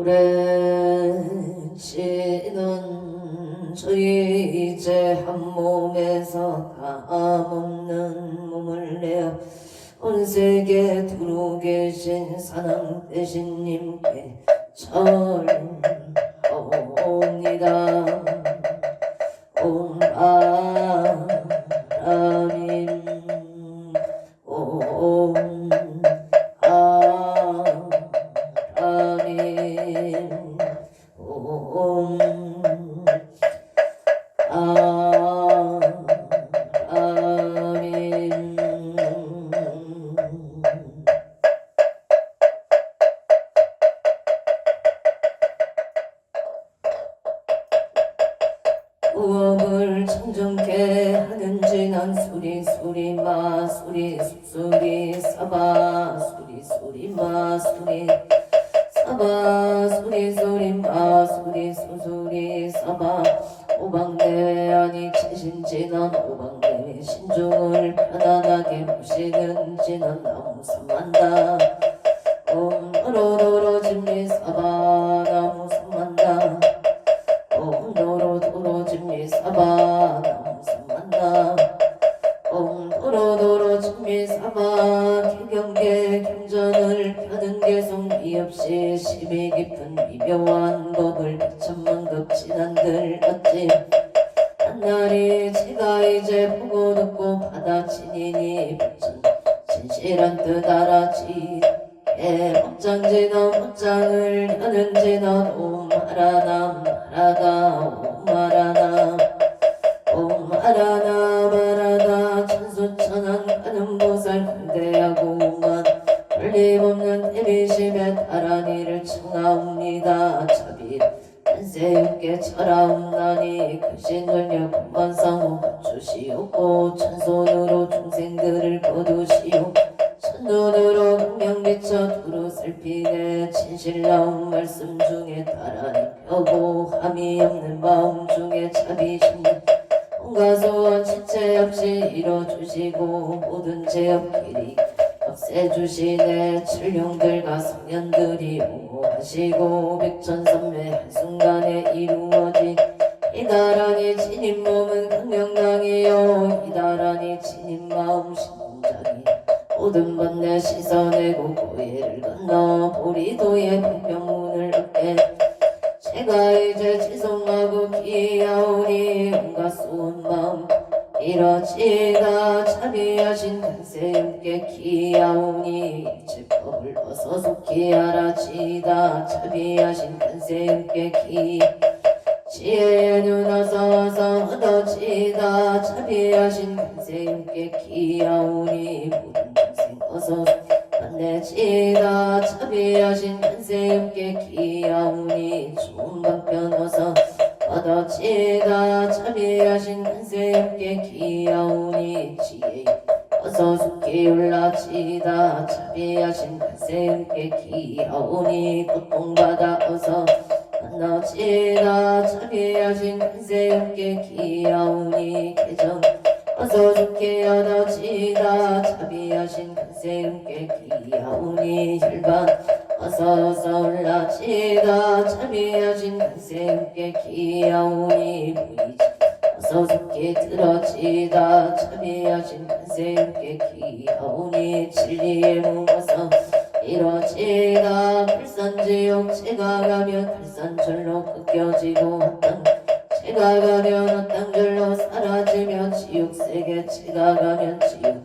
오랜 지는 저희 이제 한 몸에서 다 먹는 몸을 내어 온 세계 두루 계신 사랑 대신님께 절하옵니다. 옴 아라님 옴 아라님 옴 아라님 우업을 청정케 하는지 난 소리 소리 마 소리 소리 사바 소리 소리 마 소리 사바 소리 소리 마 소리 소리 사바 오방대 아니 치신지 난 오방대 신중을 편안하게 모시는지 난 나무 삼만다 노로노로짐미 사바 나무 삼만다 노로노로짐미 사바 나무 삼만다 노로노로짐미 사바 개경계 경전을 펴는 개성 미없이 심이 깊은 미묘한 법을 천만급 진한들 어찌 한날이 제가 이제 보고 듣고 받아치니니 부천 진실한 뜻 알아지 목장지 너 목장을 하는지 넌 오마라나 마라다 오마라나 오마라나 마라다 천수천한 가는 보살 군대하고만 걸림없는 대비심에 따라니를 청하옵니다. 자비 한세육께 절하옵나니 그신을려 공만상호 주시옵고 천손으로 중생들을 거두시오 천눈으로 극명 비춰 두루 살피네 진실나온 말씀 중에 따라니 펴고 함이 없는 마음 중에 자비심 온갖 소원 지체 없이 이뤄주시고 모든 죄업길이 없애주시네 칠룡들과 성년들이 옹호하시고 백천삼매 한순간에 이루어지 이다라니 진인 몸은 극명당이요 이다라니 진인 마음 신장이 모든 번뇌 씻어내고 고해를 건너 보리도의 불평문을 얻게 제가 이제 지성하고 기하오니 온갖 수온 마음 이러지다 자비하신 간세음께 기하오니 일체법을 어서 속히 알아지다 자비하신 간세음께 기 지혜의 눈 어서 얻어지다 자비하신 간세음께 기하오니 모든 중생 어서 만내지다 자비하신 간세음께 기하오니 좋은 방편 어서 얻어지다 자비하신 간세음께 기하오니 지혜 어서 속히 올라지다 자비하신 간세음께 기하오니 고통받아 어서 만나지다 자비하신 간세음께 기하오니 개정 어서 좋게 얻어지다 자비하신 간세음께 기하오니 혈반 어서 올라지다 자비하신 간세음께 기하오니 무이지 어서 좋게 들어지다 자비하신 간세음께 기하오니 진리의 몸 어서 이뤄지다 불산지옥 제가 가면 불산절로 꺾여지고 헛땅 제가 가면 헛땅절로 사라지며 지옥세계 제가 가면 지옥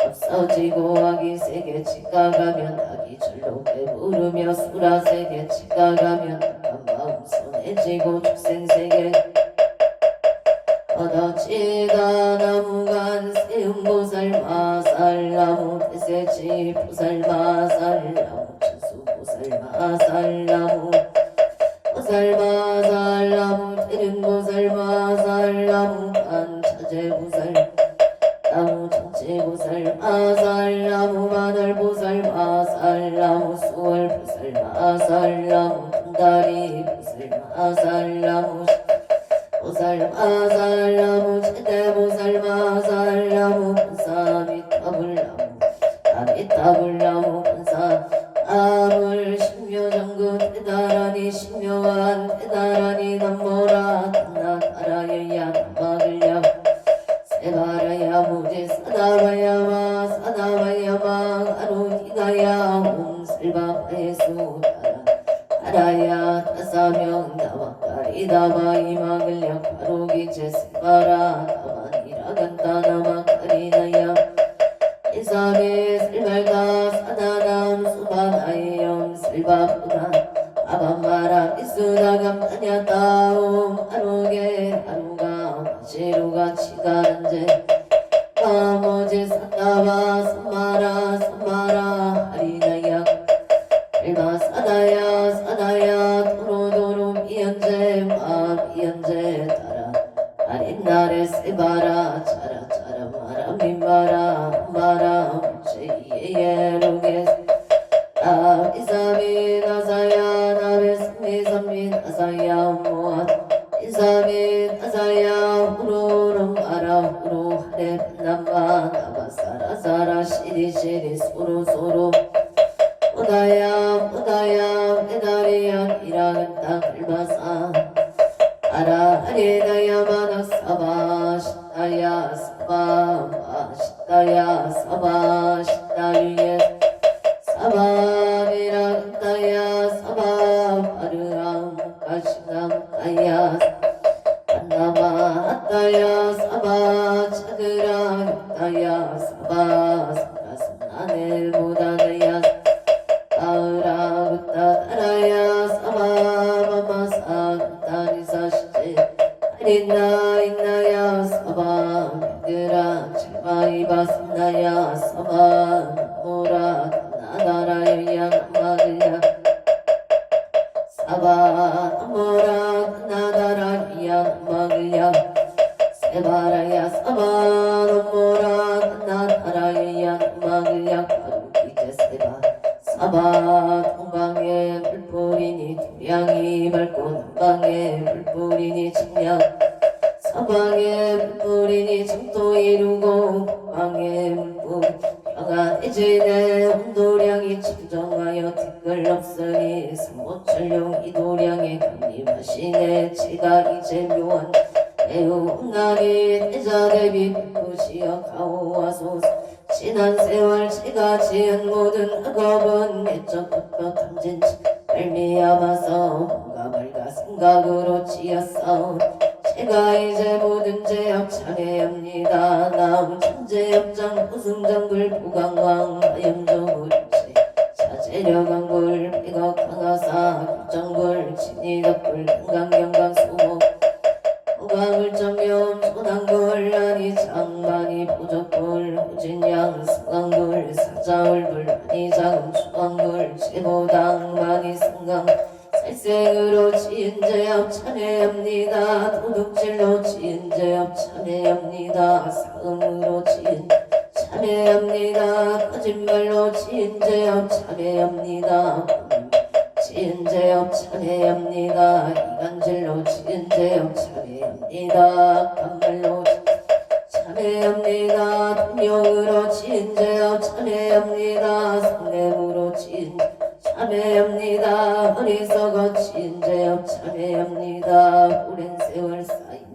없어지고 아기세계 제가 가면 아기절로 배부르며 수라세계 제가 가면 악한 마음 선해지고 축생세계 얻어지다 나무간 세음보살 마살나무 대세지 보살 마살나무 천수보살 마살나무 보살 마살나무 대륜보살 마살나무 간차제보살 나무 천지보살 마살나무 마늘보살 마살나무 수월보살 마살나무 분다리보살 마살나무 보살 마살나무 제대보살 마살나무 본사미타불나무 아미타불나무 본사 아물 신묘정구 대다라니 아로니가야 옴살바바에수 알아야 다사명 나와까리다바 이마글약 바로기제 세바라 나만이라간다 나마까리나야 이사베 슬발다 사다남 수바나이염 슬바부다 아밤마라 이수다감 다냐따옴 하루게 하루가 마시루가 치가른제 나머지 사다바 삼마라 삼마라 하리나야 일마 사다야 사다야 도로도로 미연제 마 미연제 따라 아린나레 세바라 차라 차라 마라 민바라 마라 제이에로게 나 이사미 나사야 나베 삼미 삼미 나사야 모아 이사미 나사야 후루름 아라 후루 하레 남바 나바 사라 사라 시리 시리 소로 소로 오다야 에다리야 이라간다 글바사 아라 하리다야 마나 사바 시다야 사바 마시다야 사바 시다유예 사바비라간다야 사바 바르암 가시남다야 안나마다야 사바 차그라다야 사바 사라스나네 보다다야 아우라우따다라야 사바마마사다니사시제 하린나 인나야 사바 미드라 칠바이바스나야 사바 모라 나다라야 나마글야 사바 모라 나다라야 나마글야 세바라야 사바 모라 나다라야 나마글야 바루기제 세바 사바 동방에 불뿌리니 두양이 밝고 남방에 불뿌리니 청량 사방에 불뿌리니 청도 이루고 북방에 불뿌 평안해지네 온도량이 청정하여 티끌 없으니 삼모철룡 이도량에 강림하시네 제가 이제 묘한 매우 험난이 대자대비 불부시어 가오와소서 지난 세월 제가 지은 모든 악업은 예적부터 탐진치 말미암아서 뭔가 말가 생각으로 지었어 제가 이제 모든 죄업 참회합니다 나무 천재업장 우승장불 보강왕 하염조물치 자재력왕불 백억 강하사 국정불 진이덕불 금강경강 소모 호강을 점염 초당불 아니 장만이 보적불 후진양 승강불 사자울불 아니 장음 중앙불 제보당 많이 승강 살생으로 지은 죄업 참회합니다 도둑질로 지은 죄업 참회합니다 사음으로 지은 참회합니다 거짓말로 지은 죄업 참회합니다 지은 죄업 참회합니다 이간질로 지은 죄업 참회합니다 간말로 참회합니다 동력으로 지은 죄업 참회합니다 성냄으로 지은 참회합니다 어리석어 지은 죄업 참회합니다 오랜 세월 쌓인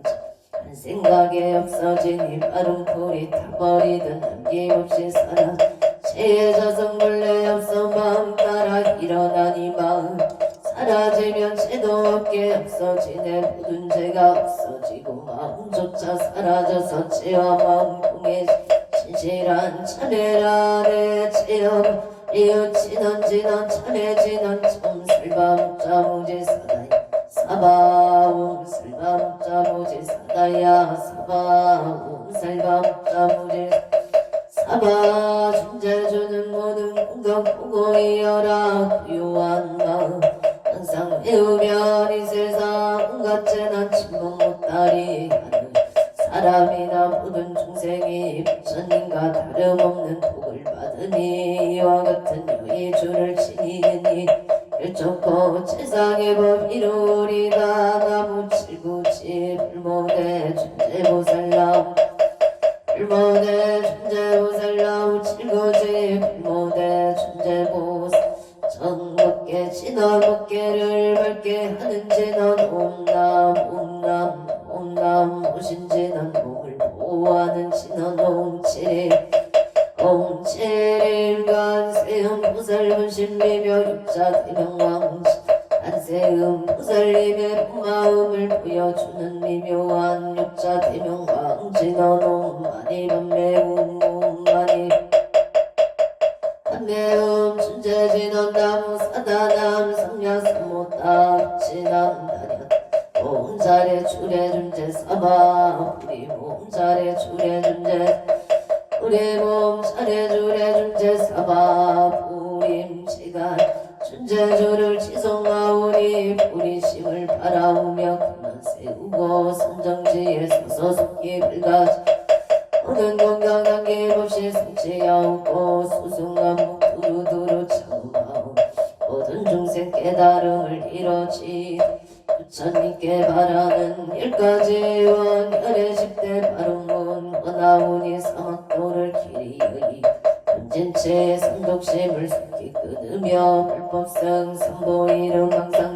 한 생각에 없어지니 빠른 풀이 타버리든 남김없이 살아 죄져서 몰래 없어 마음 따라 일어나니 마음 사라지면 죄도 없게 없어지네 모든 죄가 없어지고 마음조차 사라져서 죄와 마음 공해 진실한 참회라 내 죄업 이웃지넌 지넌 참회지넌 첨슬밤자 무지사다야 사바옴 슬밤자 무지사다야 사바옴 슬밤자 무지사다야 사바 존재주는 모든 공덕 보고 이어라 고요한 마음 항상 배우면 이 세상 온갖 죄난 침묵 못다리 하는 사람이나 모든 중생이 부처님과 다름없는 복을 받으니 이와 같은 여의주를 지니니 결정코 세상의 법 이루리다 나무 칠구치 불모대 존재보살람 불모대 존재보살람 칠구치 불모대 존재보살 전법계 진화법계를 밝게 하는 진원 옴남 옴남 옴남 오신 진원 몸을 보호하는 진원 옴칠이 옴칠이 간세음 보살분 신비며 육자 대명왕 안세음 보살님의 마음을 보여주는 미묘한 육자 대명왕지 너놈만이 반매운몸만이 반매음 춘재진원 나무 사다남 성야삼모따 진한다련 몸자래 주례준재 사바 우리 몸자래 주례준재 우리 몸자래 주례준재 사바 부림지간 춘재주를 지성하오니 뿌리심을 바라오며 그만 세우고 선정지에 서서 속기 불가지 모든 건강한 게 없이 성취하옵고 수승한 두루두루 참하오 모든 중생 깨달음을 이루지 부처님께 바라는 10가지 원열의 10대 바른문 원하오니 사막도를 길이의 현진체의 삼독심을 속히 끊으며 불법성 삼보 이름 항상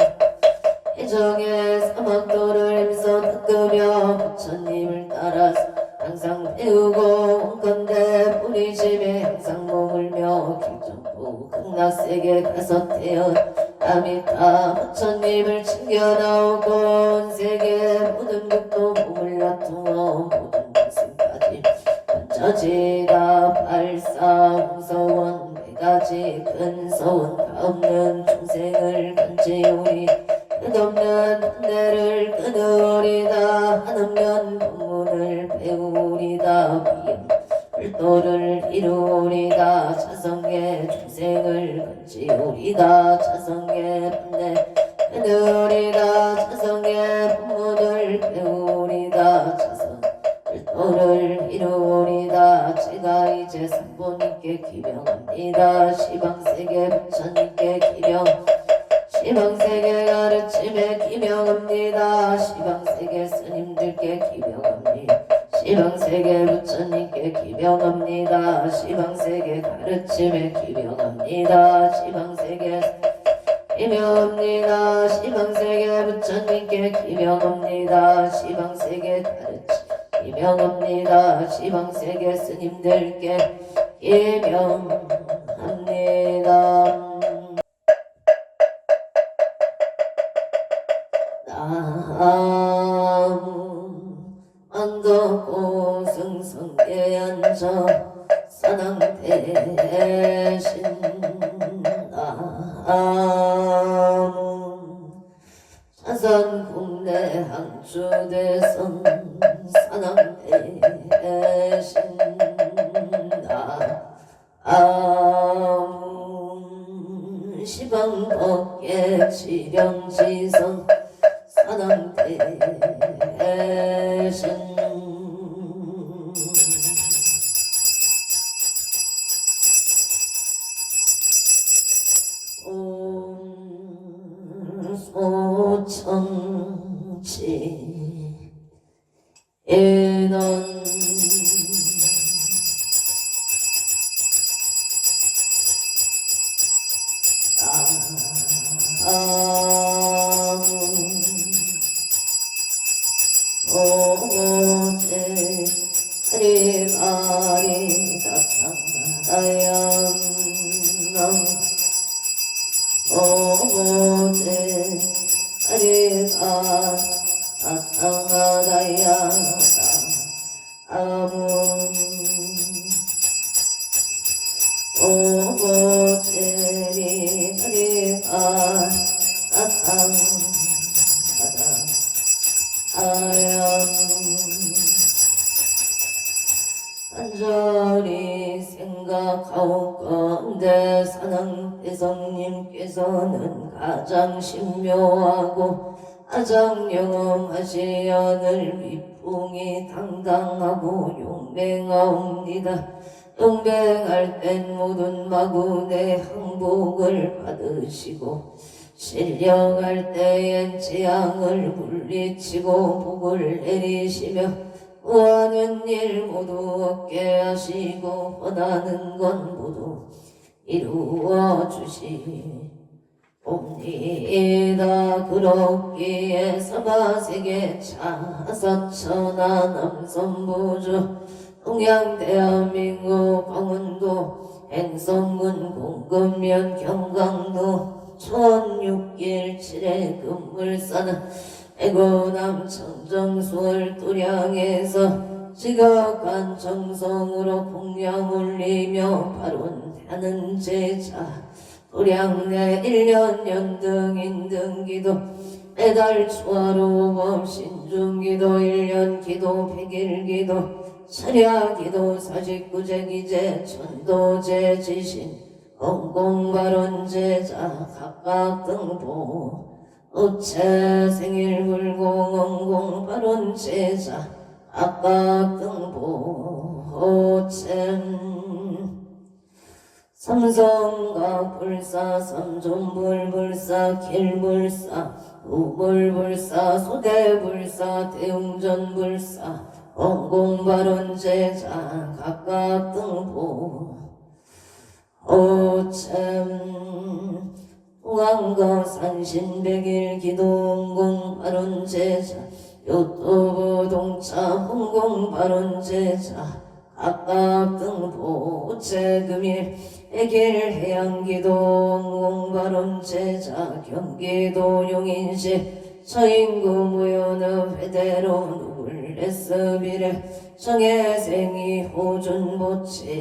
해정의 사막도를 힘써 닦으며 부처님을 따라서 항상 배우고 건대 뿌리집에 항상 머물며 길정부 극락세계 가서 태어 아미타 부처님을 챙겨나오고 온 세계 모든 극도 몸을 다투어 모든 중생까지 번져지다 발사 홍서원 4가지 큰 서원 가없는 중생을 건지오니 끝없는 판대를 끊으리다 한없는 법문을 배우리다 비యం 불도를 이루리다 자성의 중생을 건지오리다 자성의 판대 끊으리다 자성의 법문을 배우리다 자성 불도를 이루리다 제가 이제 삼보님께 기명합니다 시방세계 부처님께 기명 시방세계 가르침에 기명합니다 시방세계 스님들께 기명합니다 시방세계 부처님께 기명합니다 시방세계 가르침에 기명합니다 시방세계 기명합니다 시방세계 부처님께 기명합니다 시방세계 가르침 기명합니다 시방세계 스님들께 기명합니다 안덕고 승성에 앉아 사낭대신 자산 국내 항주대선 사낭대신 시방법계 지령지선 사낭대신 소천지 인원 오고제 하리가리 다탕다양남 오고제 하리가 다탕다양다 아문 오고제리 하리가 다탕다다 아양 간절히 생각하옵건대 산왕대성님께서는 가장 신묘하고 가장 영험하시언을 위풍이 당당하고 용맹하옵니다. 용맹할 땐 모든 마군의 항복을 받으시고 신령할 때엔 재앙을 물리치고 복을 내리시며 구하는 일 모두 얻게 하시고 원하는 건 모두 이루어 주시옵니다. 그렇기에 서가세계 차사천하 남선부주 동양 대한민국 강원도 행성군 공급면 경강도 천육길 칠해 금물사는 애고남 청정수월 도량에서 지각한 정성으로 공양 올리며 발언하는 제자 도량내 1년 연등인 등기도 매달 초하루범 신중기도 1년 기도 100일 기도 철야기도 49제기제 천도제 지신 공공발언제자 각각 등보 우체 생일불공 공발언제자 각각 등보 우체 삼성각 불사 삼존불불사 길불사 우불불사 소대불사 대웅전불사 공공발언제자 각각 등보 오참 왕거 산신백일 기도공공발언제자 요토부 동차 홍공발언제자 각각 등보 오체금일 애길 해양기도 공공발언제자 경기도 용인시 서인구 무효는 회대로 누굴레스비레 정혜생이 호준보채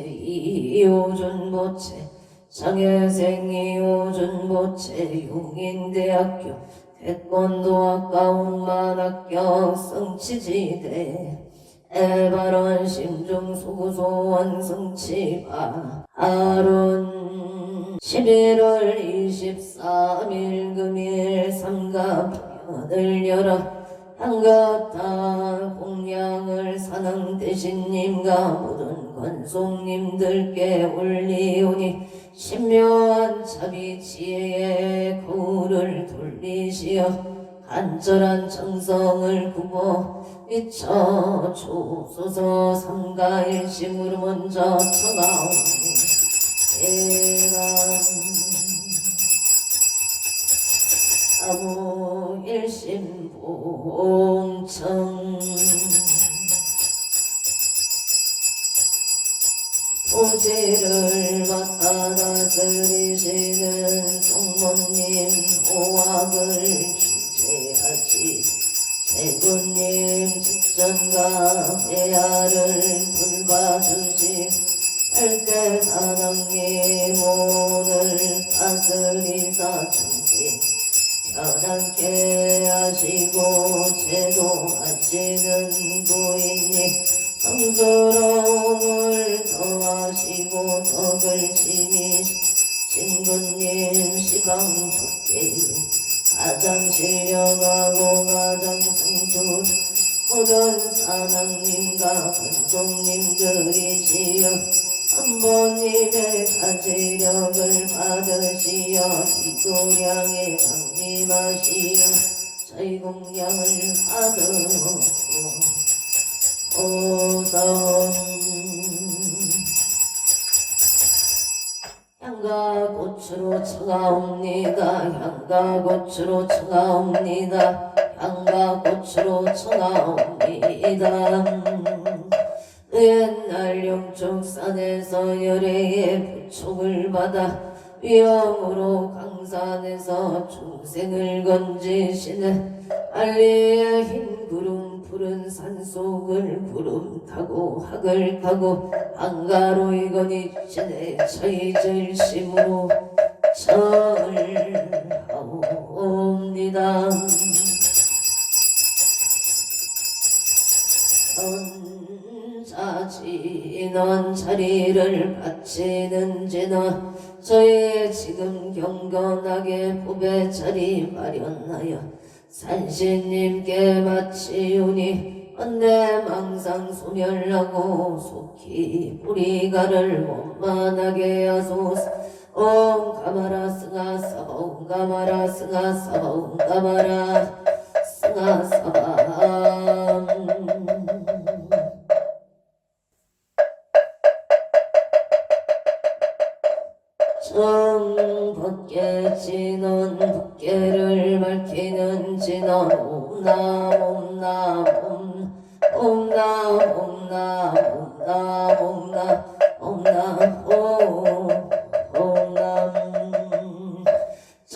이호준보채 정혜생이 호준보채 용인대학교 태권도학과 운만학교 성치지대 에바론 심중소구소원 성치바 아론 11월 23일 금일 삼갑편을 열어 한가타 공양을 사능 대신님과 모든 권속님들께 올리오니 신묘한 자비 지혜의 거울을 돌리시어 간절한 정성을 굽어 미쳐 주소서 삼가일심으로 먼저 청하오니 대감 사무일심봉청 토지를 맡아 다스리시는 성모님 오학을 주제하시 세군님 직전과 대하를 돌봐주시 할대사랑님 오늘 다스리사 중생 편안케 하시고 제도하시는 부인님 성스러움을 더하시고 덕을 지니 신부님 시방덕계 가장 신령하고 가장 성수 모든 사랑님과 권속님들이시여 선보님의 가지력을 받으시어 이도량에 강림하시어 저희 공양을 받으옵고 오던 향과 고추로 청하옵니다. 향과 고추로 청하옵니다. 향과 고추로 청하옵니다. 옛날 영축산에서 열애의 부촉을 받아 위험으로 강산에서 중생을 건지시는 알리의 흰 구름 푸른 산속을 구름 타고 학을 타고 한가로 이거니신의 처이절심으로 절하옵니다. 자지넌 자리를 바치는지나 저의 지금 경건하게 법의 자리 마련하여 산신님께 마치오니 언내 망상 소멸하고 속히 뿌리가를 원만하게 하소서. 옴 가마라 스가 사바 옴 가마라 스가 사바 옴 가마라 스가 사바 정법계 진원 법계를 밝히는 진원 옴남 옴남 옴남 옴남 옴남 옴남 옴남 옴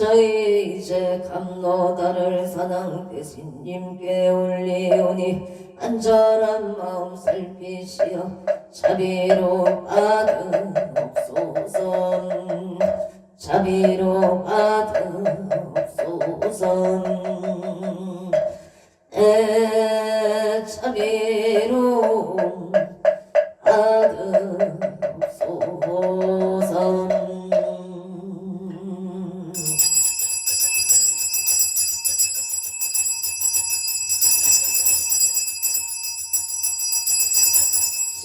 저희 이제 감로다를 사랑 대신님께 올리오니 간절한 마음 살피시어 자비로 받으옵소서. 자비로 받으옵소서. 자비로 받으옵소서.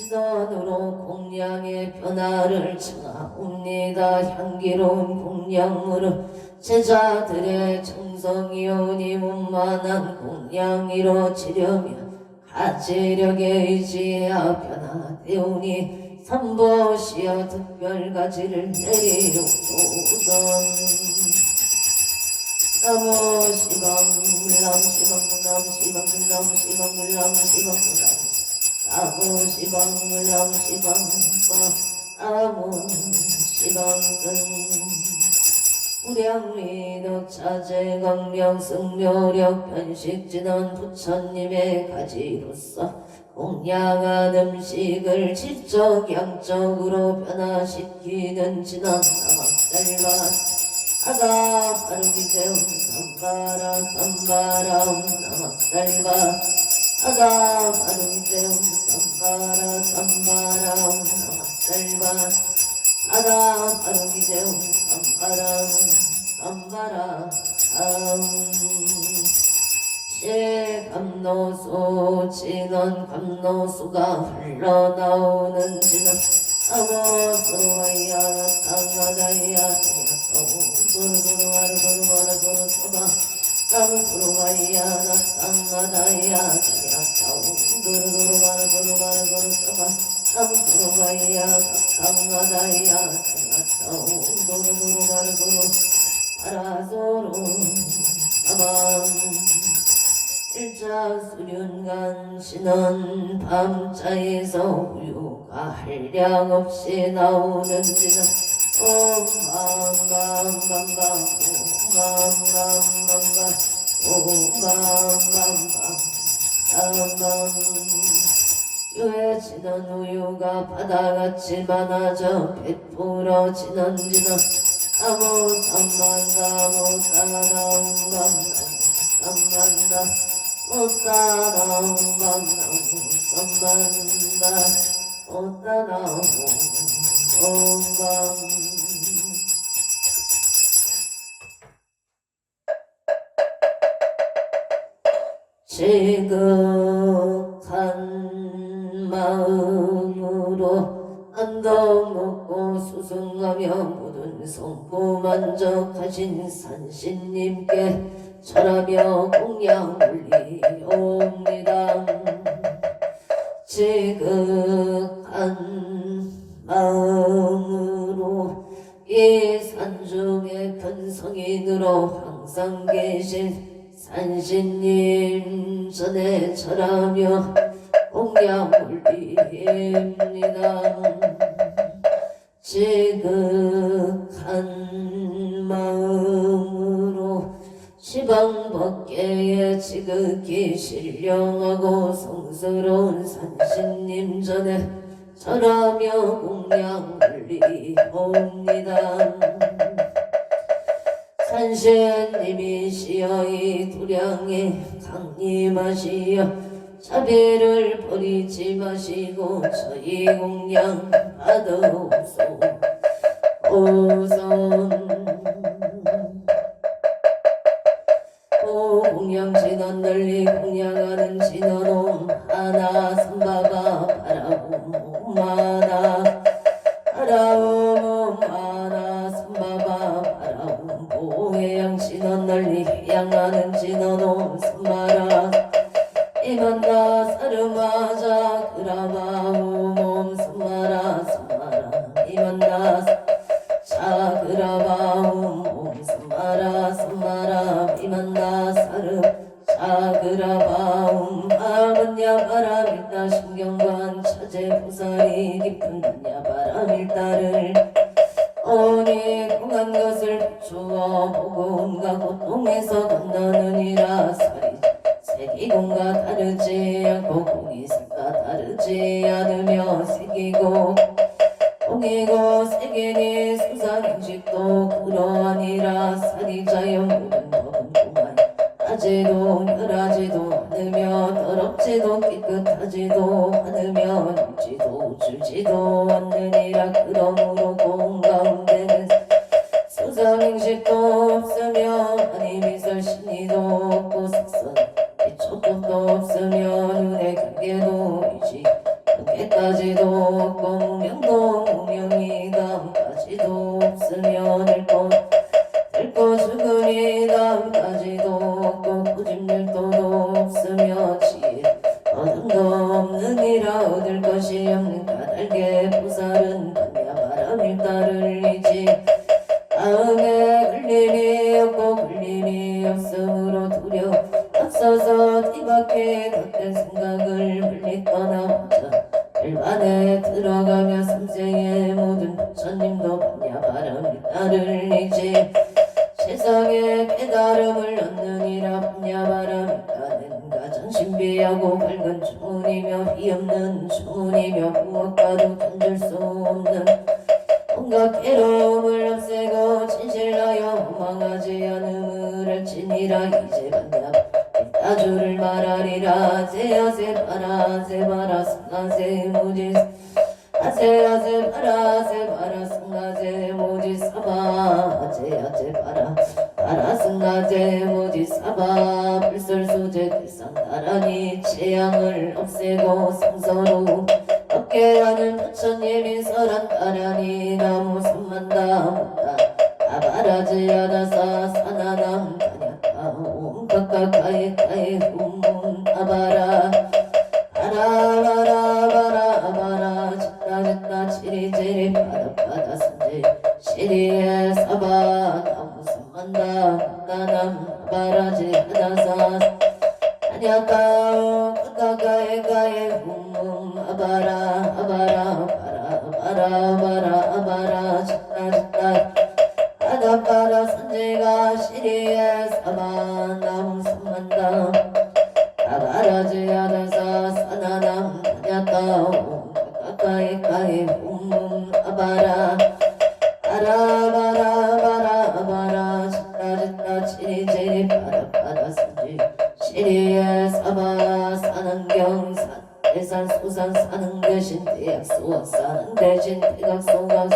진원으로 공양의 변화를 청하옵니다. 향기로운 공양으로 제자들의 정성이오니 문만한 공양 이루어지려며 가지력에 의지하여 변화되오니 삼보시어 특별가지를 내리옵소서. 나무시방물남시방물남시방물남시방물남시방물남시방물남 아무시방물남시방과 우량미덕 자제강령 승묘력 편식진원 부처님의 가지로서 공양한 음식을 질적 양적으로 변화시키는 진원 사막달바 아가 바르기제움 삼바라 삼바라움 나막달바 아가 바르기제움 삼바라 삼바라움 나막달바 아가 바르기제움 삼바라 실감노수 진원 감노수가 흘러나오는 진원 아고소와이야 강하다이야 도루도루와루도루와루도루서바 감소로와이야 강하다이야 도루도루와루도루와루도루서바 감소로와이야 강하다이야 도루도루와루도루 아라소로 사방 일자수륜간 신은 밤자에서 우유가 한량없이 나오는지는 오맘밤밤밤 오맘밤밤밤 유해지는 우유가 바다같이 많아져 베풀어지는지는 나무 삼만다 못따라운밤 삼만다 못따라운밤 삼만다 못따라운밤 지극한 마음으로 안덕 먹고 수승하며 모든 성부 만족하신 산신님께 절하며 공양 올리옵니다. 지극한 마음으로 이 산중에 편성인으로 항상 계신 산신님 전에 절하며 공양 올립니다. 지극한 마음으로 시방법계에 지극히 신령하고 성스러운 산신님 전에 절하며 공양 올리옵니다. 산신님이시여 이 도량에 강림하시어 자비를 버리지 마시고 저희 공양 받아옵소서. 공양 진원 널리 공양하는 진원옴 하나 삼바바 바라옴 하나 바라옴 하나 삼바바 바라옴 보해양 진원 널리 향하는 진원옴 삼바라 이만나 사르마자 그라바옴 삼바라 삼바라 이만나 사그라바옴 삼바라 삼바라 이만나 사르 사그라바옴 아문야바라밀다 신경관 차제 부살이 깊은 야바라밀다를 오니 공한 것을 주어 보고 온갖 고통에서 건너느니라. 살이 새기공과 다르지 않고 공이 색과 다르지 않으며 새기고 공이고 색이니 수상행식도 그러하니라. 살이 자연 모든 법은 공하여 하지도 멸하지도 않으며 더럽지도 깨끗하지도 않으며 늙지도 줄지도 않느니라. 그러므로 공 가운데는 수상행식도 없으며 아니 미설신이도 없고 색선 빛초법도 없으며 눈의 경계도 이지 경계까지도 없고 무명도 무명이 다음까지도 없으며 늙고 죽음이 다음까지도 없고 고집률도도 없으며 지혜 얻음도 없느니라. 얻을 것이 없는 까닭에 보살은 반야바람일 따르리지. 다음에 걸림이 없고 걸림이 없으므로 두려워 앞서서 뒤바퀴 덧된 생각을 멀리 떠나보자. 일반에 들어가며 삼세의 모든 부처님도 반야바람을 따르리지. 세상에 깨달음을 얻느니라. 반야바람을 따는 가장 신비하고 밝은 주문이며 비없는 주문이며 무엇과도 견줄 수 없는 온갖 괴로움을 없애고 진실하여 원망하지 않음을 할지니라. 이제 반야 일타주를 말하리라. 아세 바라 승하세 모지 아세 바라 승하세 모지 사바 아세 바라 승하세 모지 사바 불설소재 대상나라니 재앙을 없애고 성서로 어깨하는 부처님이 설한 따라니 나무 삼만다 아바라지야다사 사나남 다냐타 옴각각가에 가에 훔문 아바라 바라 짓다 치리제리 바다 선제 시리에 사바 나무 삼만다 나남 아바라지야다사 다냐타 각각가에 가에 훔문 아바라 짓다 바다바라 선제가 시리에 사만 나무 삼만다 아바라지야다사 사나남 다냐타 가까이 가에 홈문 아바라 짓다 치리제리 바다 선제 시리에 사바 사는경산 대산 소산 사는 대신 대약소각 사는 대신 대각소각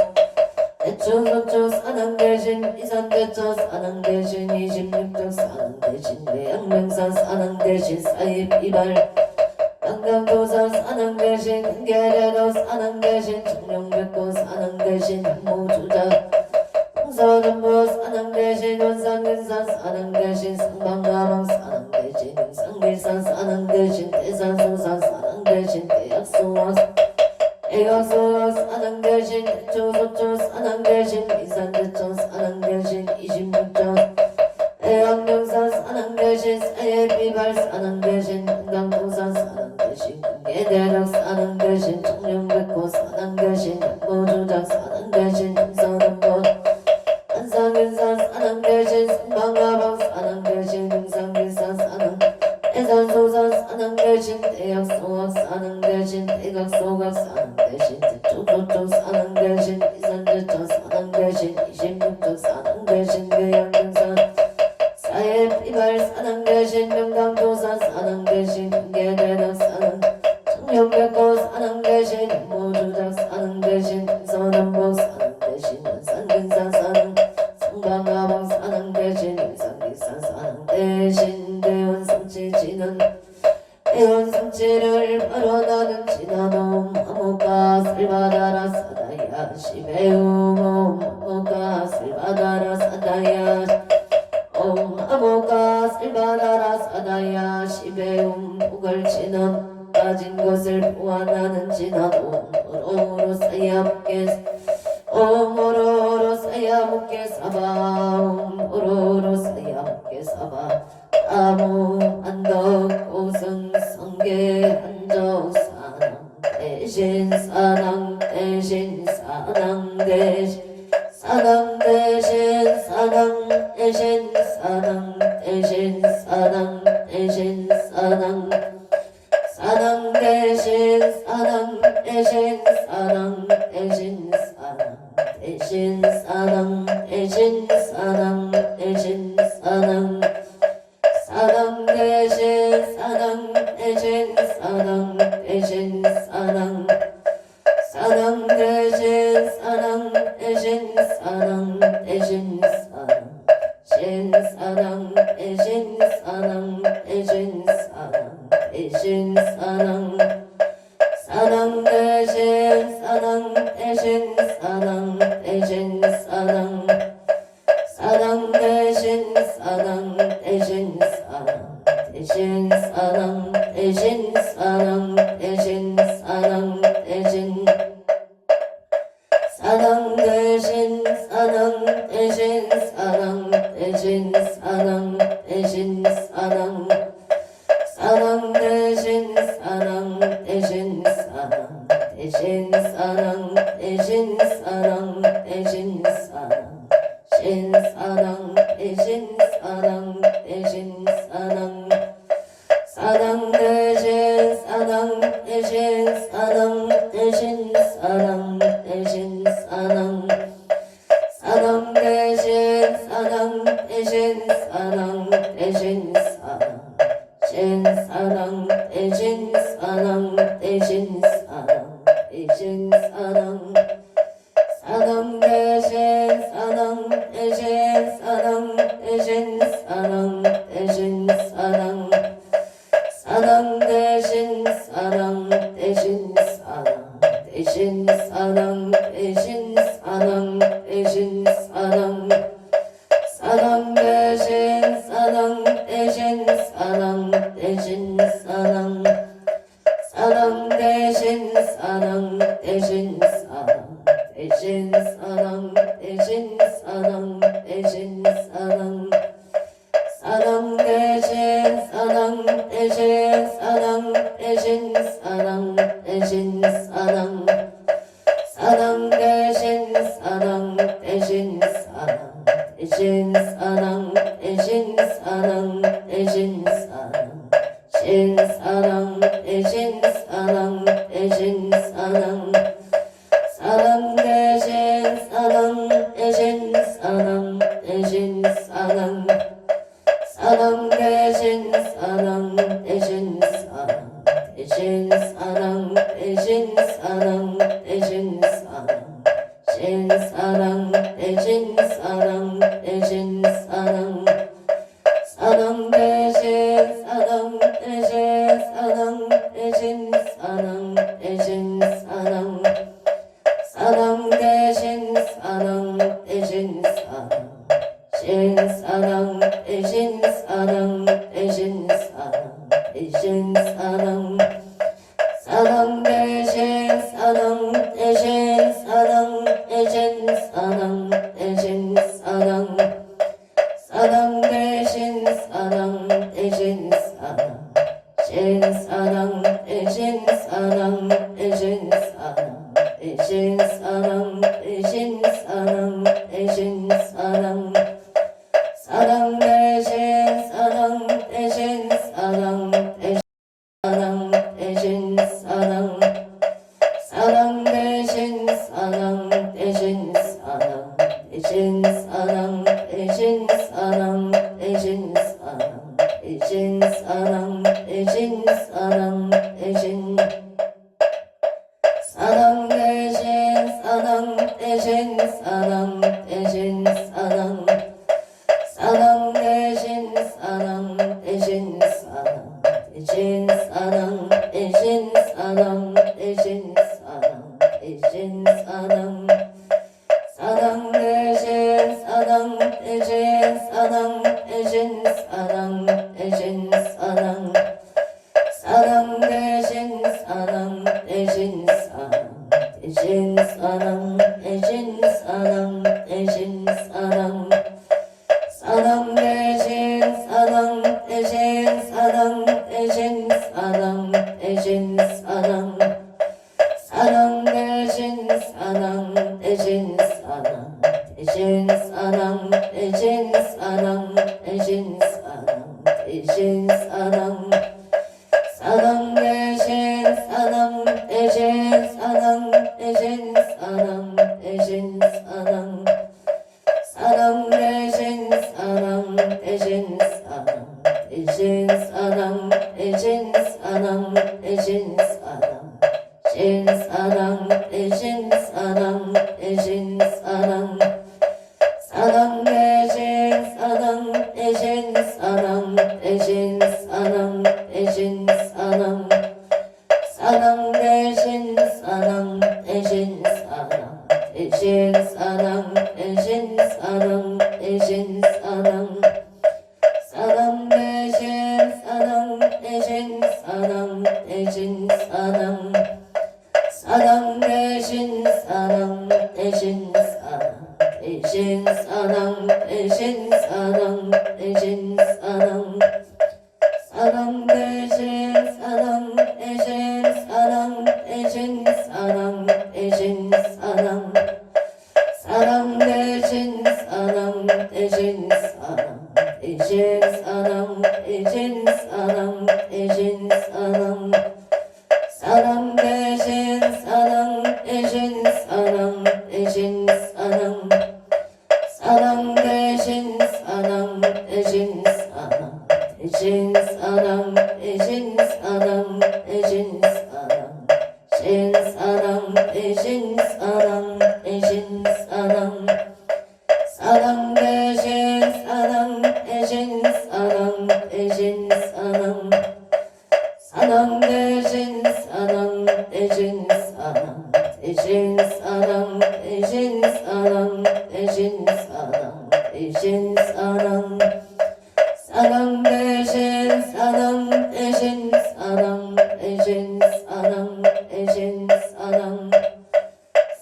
대초소초 사는 대신 이산대초 사는 대신 26적 사는 대신 대양명산 사는 대신 사입이발 강강도산 사는 대신 근계대도 사는 대신 청룡백도 사는 대신 현무조작 동서전부 사는 대신 원산근산 사는 대신 상방가방 사는 대신 응상길산 사는 대신 대산소산 사는 대신 대약소각 대각소각 사는 대신 대초소초 사는 대신 이산대초 사는 대신 26점 대양명산 사는 대신 사예비발 사는 대신 한강도산 사는 대신 근계대덕 사는 대신 청룡백호 사는 대신 현무조작 사는 대신 동서전부 한상근산 사는 대신 승방가방 사는 대신 응상길산 사는 대산소산 사는 대신 대약소각 사는 대신 대각소각 사는 대신 대초조초 사는 대신 이산대초 사는 대신 26적 사는 대신 대양근산 사예비발 사는 대신 명당도산 사는 대신 근계대덕 사는 청룡백호 사는 대신 현무조작 사는 대신 동서남북 사는 대신 원산근산 사는 상방가방 사는 대신 응상길산 사는 대신 대원삼치지는 대원삼치를 바로 나는 지나놈 아무가 슬바다라 사다야 시베움 아무가 슬바다라 사다야 아무가 슬바다라 사다야 시베움 복을치는 빠진 것을 보완하는 지나놈 오로로 사야먹게 오로로 사야먹게 사바 오로로 사야먹게 사바 아무 안덕 고승 성계 한적 사랑 대신 사랑 대신 사랑 대신 사랑 사랑 대신 사랑 대신 사랑 대신 사랑 대신 사랑 사랑 대신 사랑 대신 사랑 대신 사랑 대신 사랑 대신 사랑 대신 사랑 사랑 대신 사랑 대신 사랑 대신 사랑 사랑 대신 사랑 대신 사랑 대신 사랑 신 사랑 대신 사랑 대신 사랑 대신 사랑 사랑 대신 사랑 대신 사랑 대신 사랑 사랑 대신 사랑 대신 사랑 대신 사랑 대신 사랑 대신 사랑 대신 사랑 대신 사랑 대신 사랑 대신 사랑 대신 사랑 사랑 대신 사랑 대신 사랑 대신 사랑 대신 사랑 대신 사랑 신 사랑 대신 사랑 대신 사랑 사랑 대신 사랑 대신 사랑 대신 사랑 대신 사랑 사랑 대신 사랑 대신 사랑 대신 사랑 신 사랑 대신 사랑 대신 사랑 대신 사랑 사랑 대신 사랑 대신 사랑 대신 사랑 대신 사랑 사랑 대신 사랑 대신 사랑 대신 사랑 대신 사랑 대신 사랑 사랑 대신 사랑 대신 사랑 대신 사랑 사랑 대신 사랑 대신 사랑 대신 사랑 대신 사랑 대신 사랑 사랑 대신 사랑 대신 사랑 대신 사랑 대신 사랑 사랑 대신 사랑 대신 사랑 대신 사랑 대신 사랑 대신 사랑 신 사랑 대신 사랑 대신 사랑 사랑 대신 사랑 대신 사랑 대신 사랑 사랑 대신 사랑 대신 사랑 대신 사랑 대신 사랑 대신 사랑 신 사랑 대신 사랑 대신 사랑 사랑 대신 사랑 대신 사랑 대신 사랑 대신 사랑 사랑 대신 사랑 대신 사랑 신 사랑 대신 사랑 대신 사랑 대신 사랑 사랑 대신 사랑 대신 사랑 대신 사랑 대신 사랑 사랑 대신 사랑 대신 사랑 신 사랑 대신 사랑 대신 사랑 대신 사랑 대신 사랑 대신 사랑 사랑 대신 사랑 대신 사랑 대신 사랑 대신 사랑 사랑 대신 사랑 대신 사랑 대신 사랑 대신 사랑 대신 사랑 대신 사랑 대신 사랑 대신 사랑 대신 사랑 대신 사랑 대신 사랑 사랑 대신 사랑 대신 사랑 대신 사랑 대신 사랑 대신 사랑 대신 사랑 사랑 대신 사랑 대신 사랑 대신 사랑 대신 사랑 사랑 대신 사랑 대신 사랑 대신 사랑 대신 사랑 대신 사랑 사랑 대신 사랑 대신 사랑 대신 사랑 대신 사랑 사랑 대신 사랑 대신 사랑 대신 사랑 대신 사랑 대신 사랑 대신 사랑 사랑 대신 사랑 대신 사랑 대신 사랑 대신 사랑 사랑 대신 사랑 대신 사랑 대신 사랑 대신 사랑 대신 사랑 대신 사랑 대신 사랑 대신 사랑 사랑 대신 사랑 대신 사랑 대신 사랑 대신 사랑 사랑 대신 사랑 대신 사랑 대신 사랑 대신 사랑 대신 사랑 사랑 대신 사랑 대신 사랑 대신 사랑 사랑 대신 사랑 대신 사랑 대신 사랑 대신 사랑 대신 사랑 사랑 대신 사랑 대신 사랑 대신 사랑 대신 사랑 사랑 대신 사랑 대신 사랑 대신 사랑 대신 사랑 대신 사랑 사랑 대신 사랑 대신 사랑 대신 사랑 사랑 대신 사랑 대신 사랑 대신 사랑 대신 사랑 대신 사랑 대신 사랑 대신 사랑 대신 사랑 사랑 대신 사랑 대신 사랑 대신 사랑 사랑 대신 사랑 대신 사랑 대신 사랑 대신 사랑 대신 사랑 대신 사랑 사랑 대신 사랑 대신 사랑 대신 사랑 대신 사랑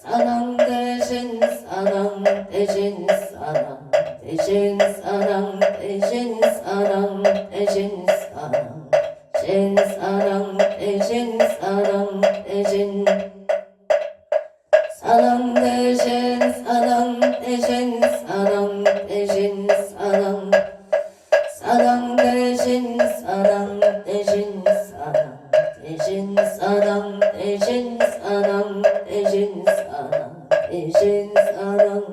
사랑 대신 사랑 대신 사랑 대신 사랑 대신 사랑 대신 사랑 대신 사랑 대신 사랑 대신 사랑 대신 사랑 대신 사랑 대신 사랑 사랑 대신 사랑 대신 사랑 대신 사랑 대신 사랑 대신 사랑 대신 사랑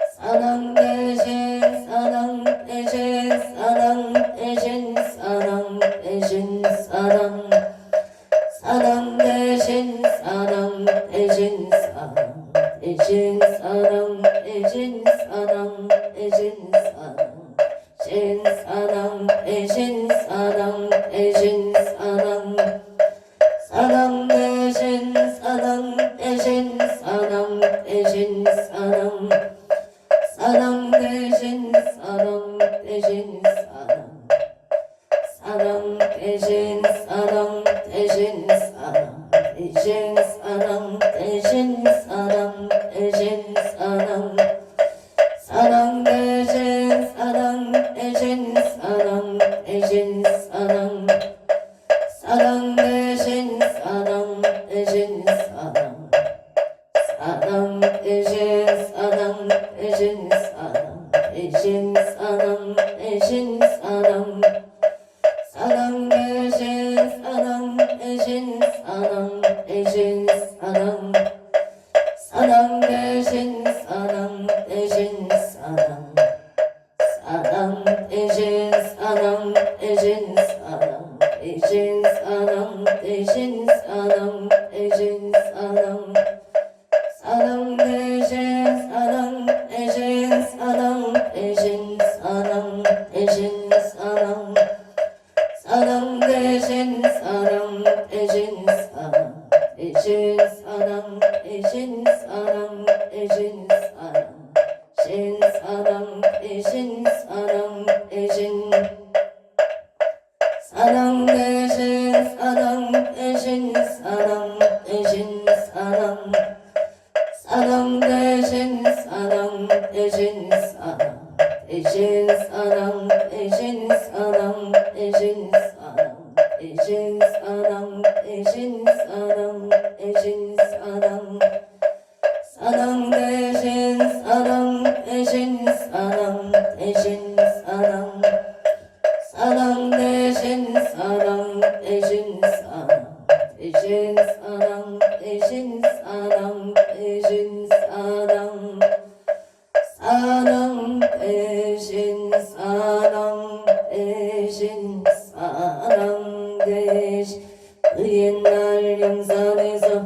사랑 대신 사랑 대신 사랑 대신 사랑 대신 사랑 사랑 대신 사랑 대신 사랑 대신 사랑 대신 사랑 대신 사랑 대신 사랑 대신 사랑 대신 사랑 사랑 대신 사랑 대신 사랑 대신 사랑 사랑 대신 사랑 대신 사랑 사랑 대신 사랑 대신 사랑 대신 사랑 대신 사랑 대신 사랑 사랑 대신 사랑 대신 사랑 대신 사랑 사랑 대신 사랑 대신 사랑 사랑 대신 사랑 대신 사랑 대신 사랑 대신 사랑 사랑 대신 사랑 대신 사랑 대신 사랑 사랑 대신 사랑 대신 사랑 사랑 대신 사랑 대신 사랑 대신 사랑 대신 사랑 대신 사랑 사랑 대신 사랑 대신 사랑 대신 사랑 대신 사랑 사랑 대신 사랑 대신 사랑 대신 사랑 대신 사랑 대신 사랑 대신 사랑 대신 사랑 대신 사랑 대신 사랑 대신 사랑 대신 사랑 사랑 대신 사랑 대신 사랑 대신 사랑 대신 사랑 대신 사랑 대신 사랑 대신 사랑 대신 사랑 사랑 대신 사랑 대신 사랑 사랑 대신 사랑 대신 사랑 대신 사랑 대신 사랑 대신 사랑 사랑 대신 사랑 대신 사랑 대신 그 옛날 영산에서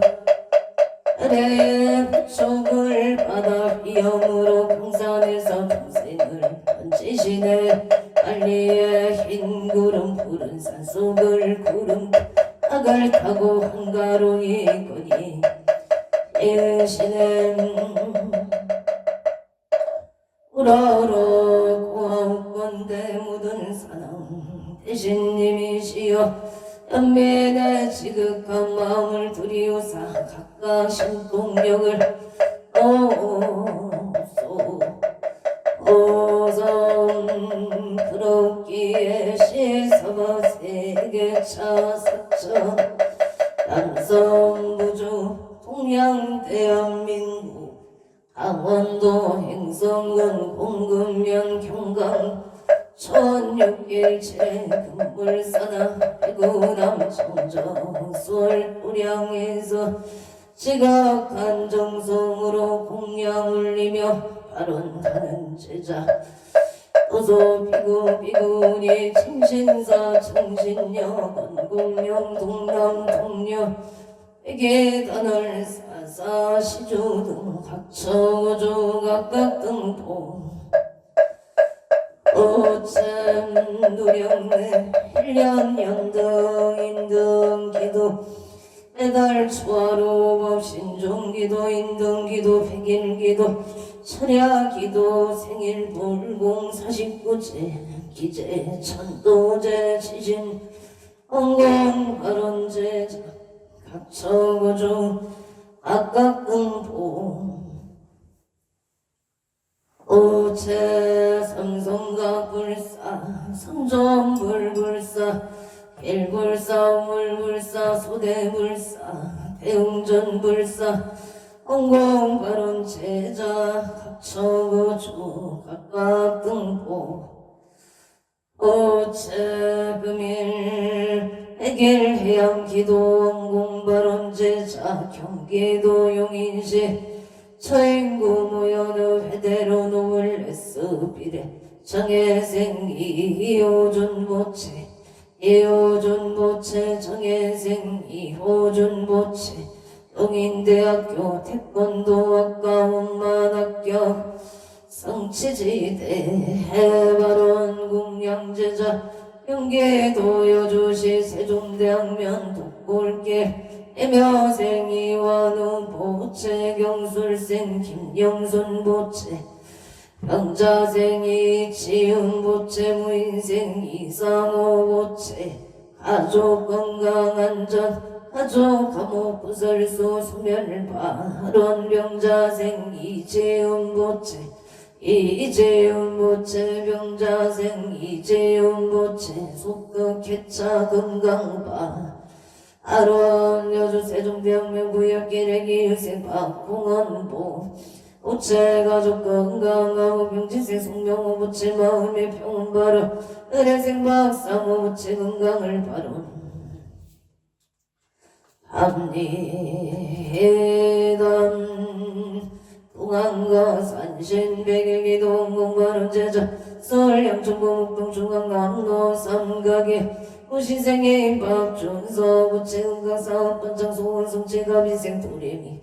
아래의 부축을 받아 위험으로 평산에서 평생을 던지시네 알리의 흰 구름 푸른 산속을 구름 악을 타고 한가로이 거니 예시는 우러러 고아건대 묻은 사랑 대신님이시여 연민의 지극한 마음을 두리우사 각각 신동력을 오성 부럽기에 시서가 세계차 사천 남성부주 동양 대한민국 강원도 행성군 공금면 경강 천육일체 금물사나 대구남 청정수월 우량에서 지각한 정성으로 공양 올리며 발언하는 제자 도소 비구니 청신사 청신녀 건국명 동남 동녀 회계단을 사사 시주 등 각처조 각각 등포 오참 누령내 1년 연등 인등기도 매달 초하루 법신종기도 인등기도 백일기도 철야기도 생일 불공 49제 기제 천도제 지신 언공 발언제 각처고조 각각등포 오체 삼성각 불사 삼전불불사 일불사 물불사 소대불사 대웅전불사 공공발언 제자 각처고조 각각등포 오체 금일 해결해양기도 공발언 제자 경기도 용인시 처인구 무연의 회대로 노을레스 비례 정혜생 이호준보채 이호준보채 정혜생 이호준보채 용인대학교 태권도학과 원만학교 성취지대 해발원 궁양제자 경기도 여주시 세종대학면 독골길 애묘생 이완우 보채 경술생 김영순 보채 병자생 이치훈 보채 무인생 이상호 보채 가족 건강안전 가족 감옥 부설수 소멸발언 병자생 이재훈 보채 이재훈 보채 병자생 이재훈 보채 속극 개차 건강바 아론 여주 세종대학명 구역기레기 유생 박공원보 오체 가족 건강하고 병지생 송명호 보채 마음의 평온 바로 의뢰생 박상호 보채 건강을 바로 합리해담 동안과 산신 백일기도 공바른 제자 서울 양천구 목동 중앙 남로 삼각에 고시생의 박준서 부채은가사업 번창소원 성체가비생 도래미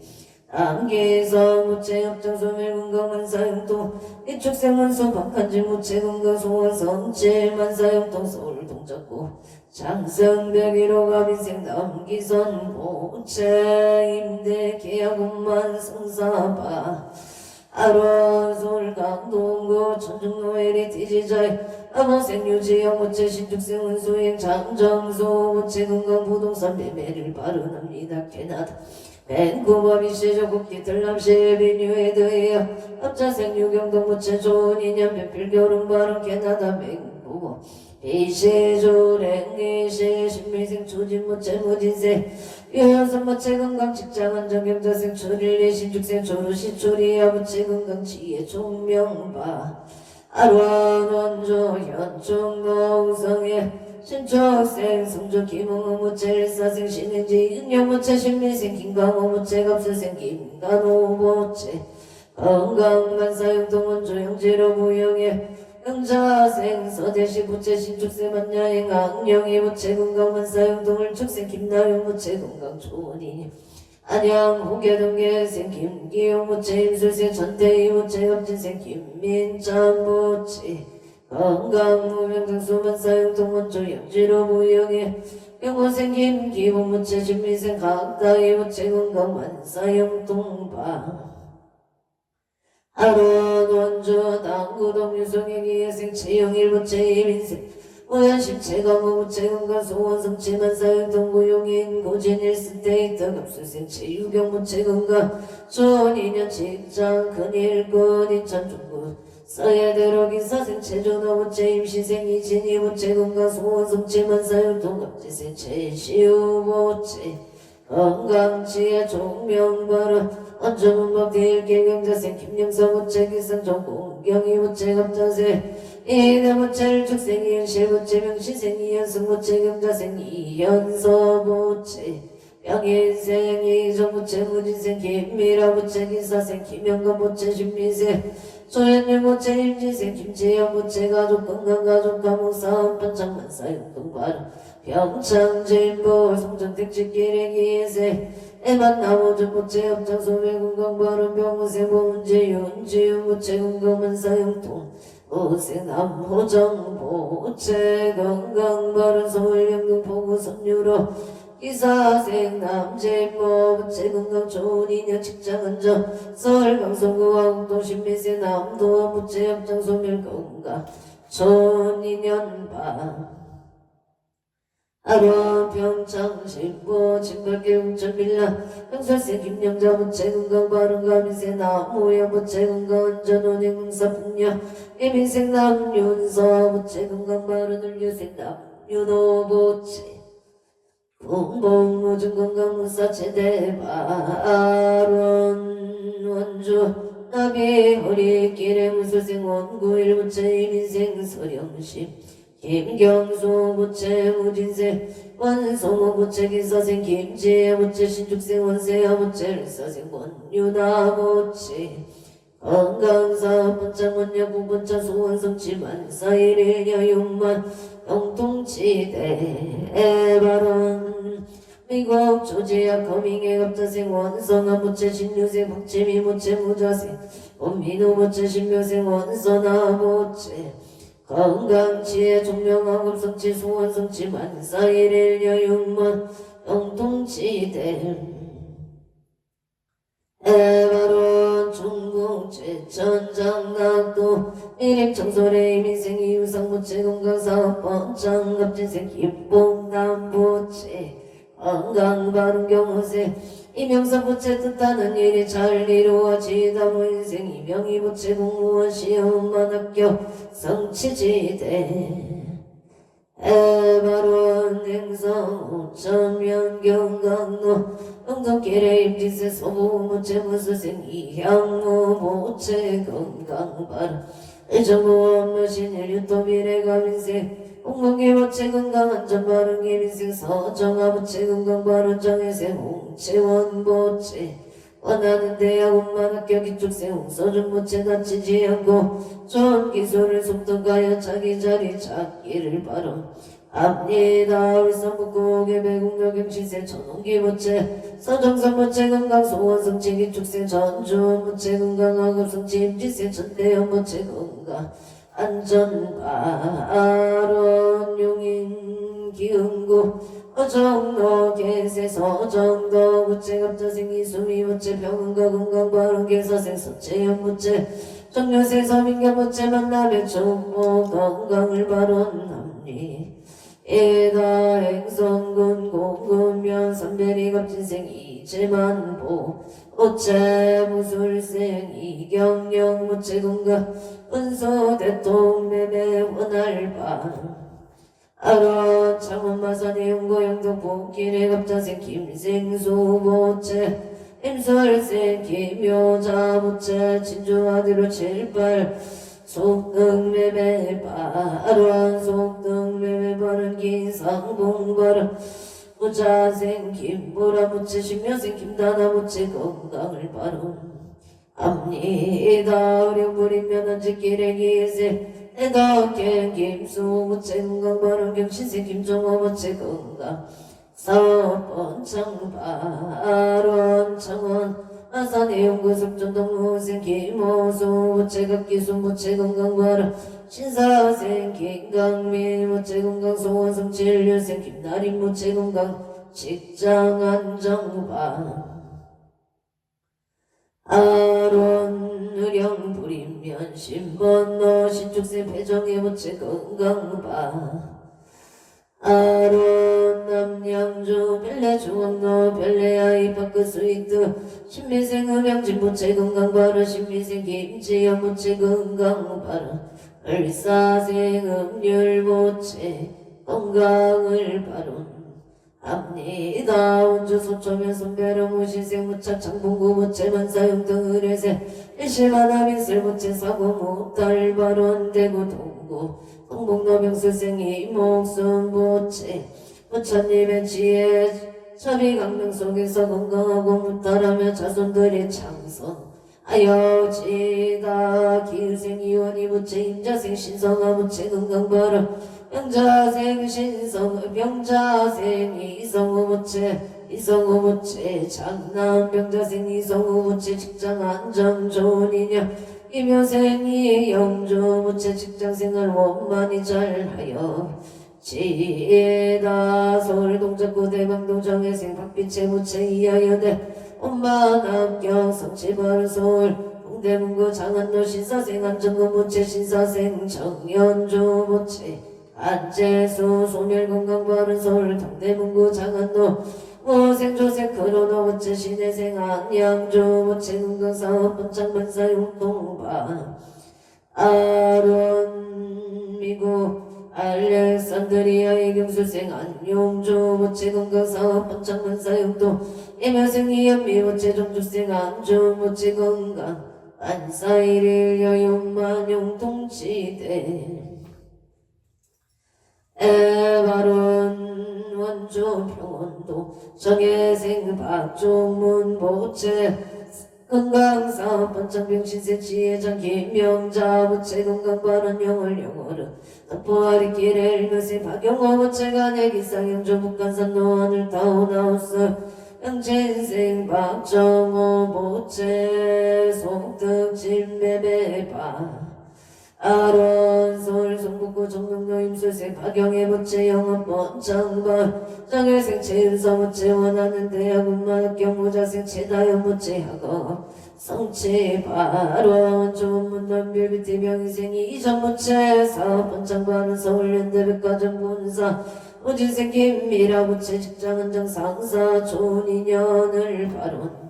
남계사 무채협정 소멸건강은 사용도 이축생원소 박한진 무채건강 소원 성체 만사용동 서울 동작구 장성벽이로 가비생 남기선 보채 임대 계약운만 성사바 아론 서울 강동구 천중노엘이 디지자이 아모생 유지영 모채 신축생 운수행 장정소 모채 건강 부동산 매매를 발언합니다. 캐나다 밴쿠버 미시저 국기틀 남시 비뉴에드에어 합자생 유경동 모채 좋은 인연 배필 결혼 발언 캐나다 밴쿠버 이시조 랭이시 신미생 초진 모채 무진생 유연선 모채 건강 직장 안정 경자생 초릴리 신축생 초루시 초리야 모채 건강 지혜 총명바 아론 원조 현충도 우성에 신초생 성조 김웅 무체 일사생 신행지 응용 무체 신미생 김강호 무체 갑수생 김간호 무체 건강만사용동 원조 형제로 무용에 영자생 서대시 부채 신축생 만야행 악령이 부채 건강만사용동을 축생 김나영 부채 건강 좋으니 안양 호계동계생 김기용 부채 임술생 전태희 부채 갑진생 김민찬 부채 건강무명등수만사용동 원조 영지로 무용에 영호생 김기봉 부채 신미생 각다이 부채 건강만사용동방 아론 원조 당구동 유성의 기예생 채영일부채 이민생 오연십채 가무부채 건강소원성채 만사용동구용인 고진일스테이터 갑수생 채유경부채 건강 좋은인연 직장 큰일꾼 인천중구 서예대로 기사생 채조나부채 임시생 이진이부채 건강소원성채 만사용동 갑지생 채시우부채 건강지혜 종명바라 안전문법 대일계경자생 김영서부채 기상 정공경이부채 갑자생 이대부채를 축생 이현실부채 명시생 이현승부채 경자생 이현서부채 명인생 이정부채 무진생 김미라부채 기사생 김영건부채 신미생 조현일부채 임지생 김재현부채 가족 건강가족 가목사업 반창만사용동바라 평창진보 송정택지기래기예세 애만나무전부채 업장소매 건강바른 병우세 보은제 윤지윤부채 건강만사용통 오세남호정보채 건강바른 서울영등 포구선유로 기사생 남제모부채 건강 좋은 인연 직장은저 서울강서구와국도 신미세 남도부채 업장소멸 건강 좋은 인연바 아론 평창 신보 진발계 웅천빌라 형설세 김영자 부채 건강 바른가 미세 나무야 부채 건강 안전원행 응사풍녀 이민생 남윤서 부채 건강 바른 을유생 남윤호 부채 공봉무중 건강 무사체 대바론 원주 나비 허리길에 무술생 원구일 부채 이민생 서령심 김경수 부채 무진세 원성호 부채 기사생 김지혜 부채 신축생 원세아 부채 일사생 원유나 부채 건강사 번창원야 부번차 소원성치 만사일일야 용만 영통치대 바론 미국 조지야 거밍의 갑자생 원성아 부채 신유생 박재미 부채 무자생 원민호 부채 신묘생 원선아 부채 건강지혜 종명하급성치 소원성치 만사일일야 육만 영통치대 에바론 중국 최천장락도 일임청소래 이민생이 유상부채 건강사업 번창갑진생 김봉남부채 건강바른경호세 이명사부채 뜻하는 일이 잘 이루어지다 무인생 이명이부채 공무원 시험만 합격 성취지대 에바론 행성 우천면 경강로 영동길에 임진세 소부무채 무수생 이향무부채 건강바른 정보 없는 신일 유토비례가 민생 홍문기부채 건강안전바른 기민생 서정아부채 건강바른 정혜생 홍채원부채 원하는 대학원만 합격 기축생 홍서준부채 다치지 않고 좋은 기술을 속도가여 자기 자리 찾기를 바람 합니다. 울산북구의 배국역경시세 전홍기부채 서정선부채 건강소원성치 기축생 전주부채 건강학업성치 임지세 전대현부채 건강 안전바론 용인 기흥구 어정로 계세 서정도 부채 갑자생 이수미 부채 병원가 건강바른 계사생 서채연부채 정려생 서민경부채 만남의 축복 건강을 바론합니 에다 행성군 공금면 삼대리 갑진생 이재만보 오채 무술생 이경영 무채 건강 은소 대통매매 원할방 아론 창원마산의 용고영동 복길의 갑자생 김생수 보채 임설생 김효자 보채 진주아들로 칠발 속등매매 바른 속등매매 바른 기상봉 바른 무자생 김보라 무채 신묘생 김다나 무채 건강을 바른 압니다 어려부리면 언제기래기세 애덕행 김수 무채 건강 바른 경신생 김종호 무채 건강 사번창 바른 창원 아산의 연구석 전동무생 김호수 무채각기수 무채건강바라 신사생 김강민 무채건강 소원성 진료생 김나린 무채건강 직장안정바 아론 의령 부리면 신번너 신축생 배정의 무채건강바 아론 남양주 별내중앙로 별내아이 바크스위트 신미생 음양진 무채건강바르 신미생 김치연 무채건강바르 을사생 음률 무채 건강을 바룬 압니다 원주 소초면 선배로 무신생 무착 장봉구 무채 만사용 등 의뢰세 일실만하민슬 무채 사고 무달 바론 대구 동구 동북노병수생이 목숨 무채 부처님의 지혜 자비 강명 속에서 건강하고 무탈하며 자손들의 창선하여지다 기의생 이원이 무채 임자생 신성하 무채 건강바라 병자생 신성 병자생 이성우 무채 이성우 무채 장남 병자생 이성우 무채 직장 안정 좋은 인연 이묘생이 영주 무채 직장생활 원만히 잘하여 지혜다 서울 동작구 대방동정회생 박빛의 무채 이하여대 원만합격 성취바른 서울 동대문구 장안로 신사생 안정구 무채 신사생 정연주 무채 안재수 소멸건강바른 서울 동대문구 장안로 모생조생 크로노 무채 신혜생 안양주 무채 건강사업 번창만사 용동바 아론 미국 알렉산드리아 이경수생 안용주 무채 건강사업 번창만사 용동 예묘생 이연미 무채 정주생 안주 무채 건강 안사일일 여용만 용동치대 에바론 원주 평원도 정예생 박종문 모채 건강사업 번창병신세 지혜장 김명자 무채 건강바른 영월 영월은 덕포아리 길에 일거세 박영호 무채가 내기상영조 북한산 노안을 타오나우스 영진생 박정호 모채 송득 진매배바 아론 서울 성북구 정명로 임술생 박영애 무채 영업 번창반 정일생 최은서 무채 원하는 대학운만 경무자생 최다연 무채 학업 성취 바론 좋은 남별 밑에 명희생이 이전 무채 사업 번창반은 서울연대백과점 본사 오진생 김미라 무채 직장은정 상사 좋은 인연을 바론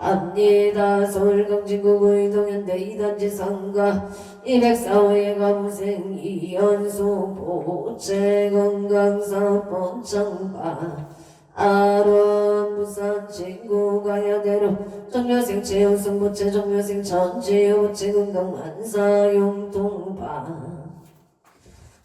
압니다 서울 강진구 의동현대 이단지 상가 204호의 가무생 이연수 보채 건강사 번창바 아론 부산 친구 가야대로 정묘생 최우승 부채 정묘생 전지우 부채 건강 만사 용통바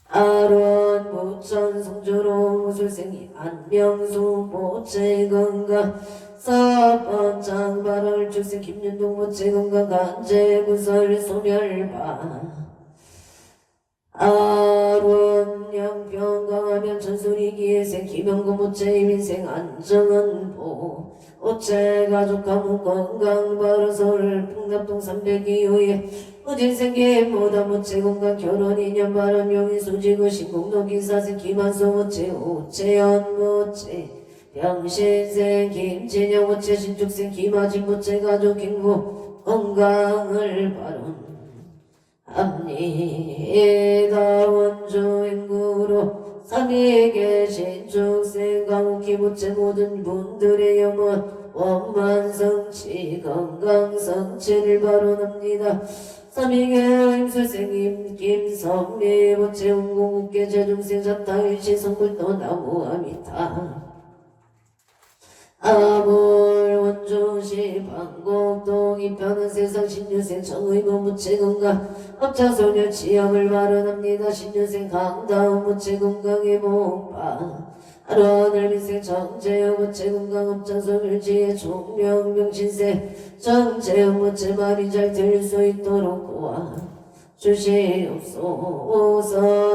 아론 부천 성주로 무술생이 안명수 보채 건강 사번창 발을 출생 김윤동 무채 건강 간제구설 소멸바 아론 양평 강하면 전술이 기회생 김영구 무채 이민생 안정은보 오채 가족 가문 건강 바로 서울 풍납동 302호에 우진생 김모다 무채 건강 결혼 인연 발언 용인 수지구 신공도 기사생 김한수 무채 오채연 무채 병신생 김진영 무채 신축생 김아진 무채 가족 김구 건강을 바론 압니다 원주 인구로 삼위계 신축생 강욱기 무채 모든 분들의 영원 원만성치 건강성치를 바론합니다. 삼위계 임술생님 김성리 무채 운공국계 제중생 잡탕일시 성불도 나무아미타 아몰 원조시 방곡동 이편은 세상 신유생 정의무 무체건강 업자소녀 치약을 발언합니다. 신유생 강다운 무체건강의 목파 하루하늘 민생 정재영 무체건강 업자소멸지의 총명명신세 정재영 무체말이 잘 들릴 수 있도록 고아 주시옵소서.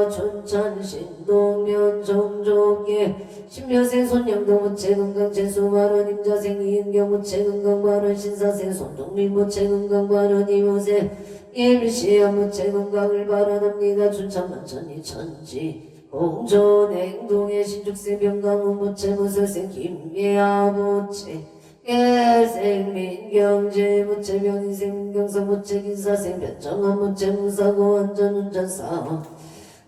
춘천 신동면 정족계 신묘생 손영도 무체건강 재수발언 임자생 이은경 무체건강 발언 신사생 손동민 무체건강 발언 이모세 예비시험 무체건강을 발언합니다. 춘천만천이 천지 공존 행동의 신축생 병강은 무체 무설생 김예아 무체 개생 민경제 무체 병인생 민경서 무체 긴사생 변정한 무체 무사고 안전운전사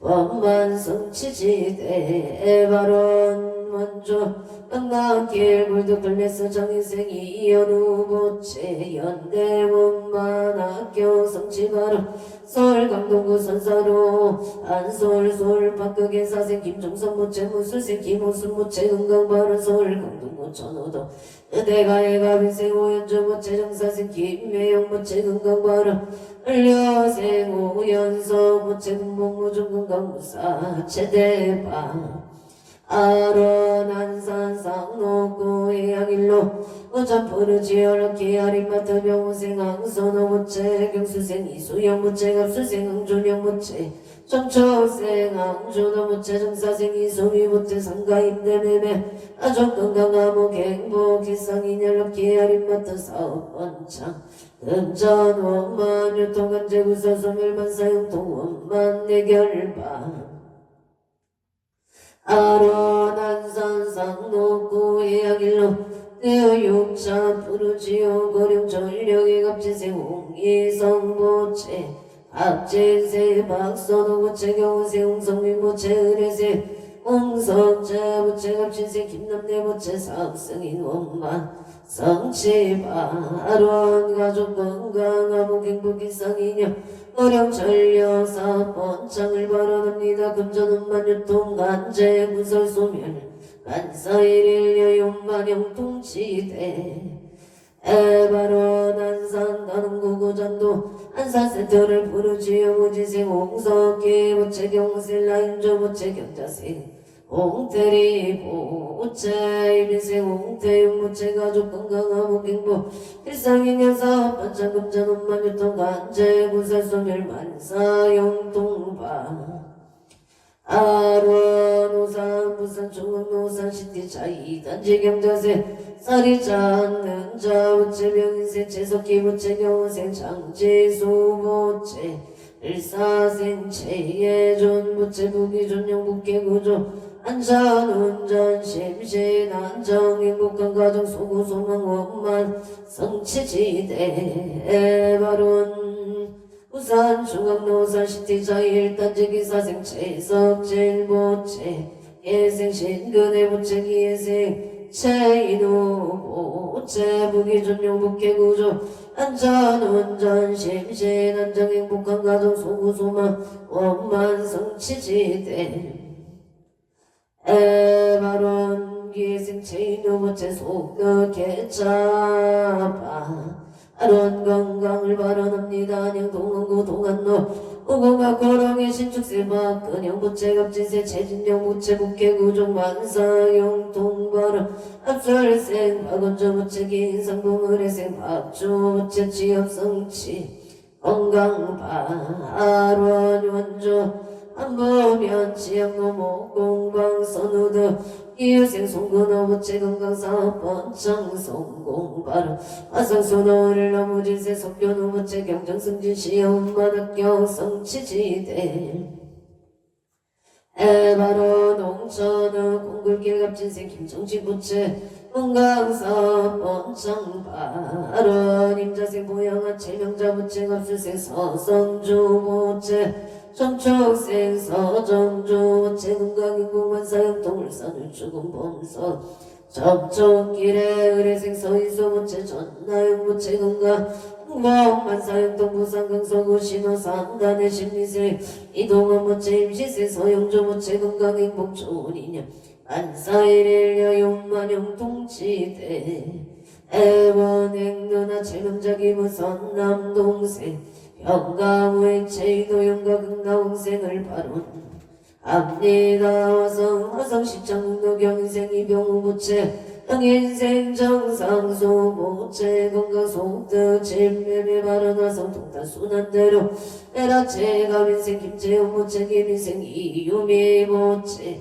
원만성치지대 발언 먼저 강남길 불도클래스 정인생이 이현우 무체 연대원만학교 성취발언 서울 강동구 선사로 안서울 서울 박극의 사생 김종선 무체 무술생 김호순 무체 건강발언 서울 강동구 천호도 의대가의 가빈생 오연주 무체 정사생 김매영 무체 건강발언 을려생 오연서 무체 군복무중 건강무사 최대방 아론 안산 상록구 해양일로 어전포르 지어럭 기아리마트 병호생 항선호 무체 경수생 이수영 무체 갑수생 응준영 무체 정초생 항준호 무체 정사생 이소미 무체 상가임대매매 아족건강암호 갱복 기상인열럭 기아리마트 사업원창 금전 원만 유통간 재구사 소멸만 사용통 원만 내결반 아론 안산 상록구 해양일로 내육차 푸르지오 거령 전력의 갑진생 홍이성 모체 박진세 박선호 모체 경은세 홍성민 모체 의뢰세 홍석재 모체 갑진생 김남래 모체 사업승인 원만 성취바론 가족 건강하고 행복이 상이녀 어령 전려사 번창을 발언합니다. 금전운만 유통 간제 구설 소멸 간사일일 여용만 영통치대 에바론 안산 가는구 고전도 안산센터를 부르지요 무지생 홍석기 모체 경세 라인조 모체 경자생 홍태리 보체 이민생 홍태윤 무체 가족 건강하고 행복 일상인연사업 반창금전 운만 유통 간제 구설 소멸 만사 영통바 아론 우산 부산 중흥 우산 시티차 이단지 경자세 쌀이 찾는 자 우체 병인생 채석기 무체 경호생 장지수 무체 일사생 체예존 무체 부기존 영국계구조 안전운전 심신 안정 행복한 가정 소구 소망 원만 성취지대 바론 부산 중앙노산 시티자 일단지 기사생 채석질 모체 예생 신근의 모체 기예생 체인호 모체 부기존 영국계구조 안전운전 심신 안정 행복한 가정 소구 소망 원만 성취지대 에바론 기생 체인호 모체 속도 개차바 아론 건강을 발언합니다. 안양 동원구 동안로 오공각 고롱의 신축세 박근영 모체 갑진세 최진영 모체 국회구종 만사용 동발언 앞설생 박원조 모체 기인상봉 의뢰생 박주 모체 취업성치 건강바 아론 원조 안보면 지역노 목공방 선우드 이유생 송근호 무체 건강사업 번창 성공발언 화성소노를 너무진세 석교노 무체 경정승진 시험만학교 성취지대 에바로 농천의 공굴길 갑진생 김정식 무체 건강사업 번창발언 임자생 보양한 체명자 무체 갑수생 서성주 무체 정촉생 서정주 모체 건강인공만 사용통을 산을 죽은 범서 접촉길에 의뢰생 서이소 모체 전나영 모체 건강 공복만 사용통 부산강서구 신호 상단의 심리생 이동원 모체 임시생 서영조 모체 건강행복 좋은 인연 안사일일 여윤만용 동치대 애원행 누나 최명자기 무선 남동생 영가무의 제이도 영가 극나홍생을 바론 압니다 화성 시창도 경생 이병우 부채 당인생 정상소 모체 건강 속득 집매매 발언화성 통탄 순환대로 에라체 가민생 김재훈 모체 김인생 이유미 모체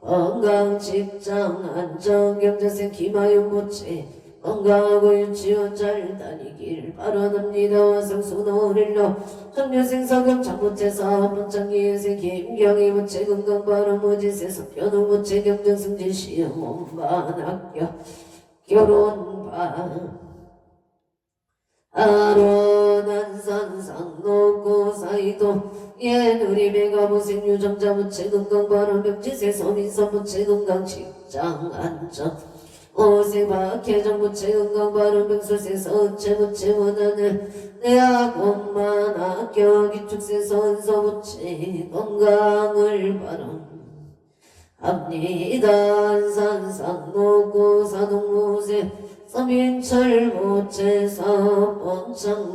건강 직장 안정 경제생 김하윤 모체 건강하고 유치원 잘 다니길 바라납니다. 화성순호릴러 정년생 서경 장모체 사업번창기인생 김경희 모체 건강 바로 모지세 석현우 모체 경정 승진 시험 원반 합격 결혼반 아론한산 상노고 사이도 예누리배 가보생 유정자 모체 건강 바로 명지세 서민선 모체 건강 직장 안정 오세 박혜정 부채 건강 바른 병술세 선체 부채 원하는 내학원만 학교 기축세 선서 부채 건강을 바른 합니다 안산상노고 사동무세 서민철 부채 사번창바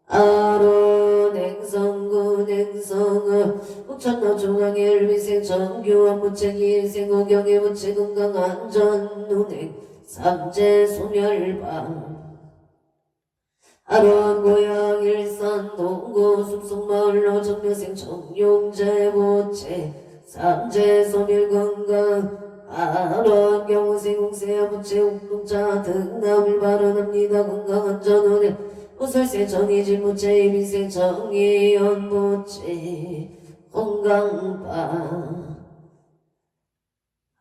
아론 행성군 행성을 북천로 중앙의 일비생 정규원 부채기생 오경의 부채 건강 안전 운행 삼재 소멸방 아론 고향 일산 동구 숲속마을로 정묘생 정용재 부채 삼재 소멸 건강 아론 경우생 홍세야 부채 옥동자 등남을 발언합니다 건강 안전 운행 호설세 정의진 부채 이민생 정의연 부채 건강바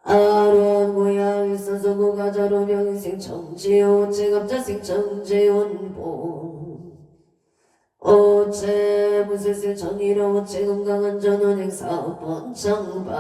아론 고향 일선서고 가자로 명인생 정지호 제갑자생 정재훈보 오채 무슬세 정의로 오채 건강한 전원행 사업번창바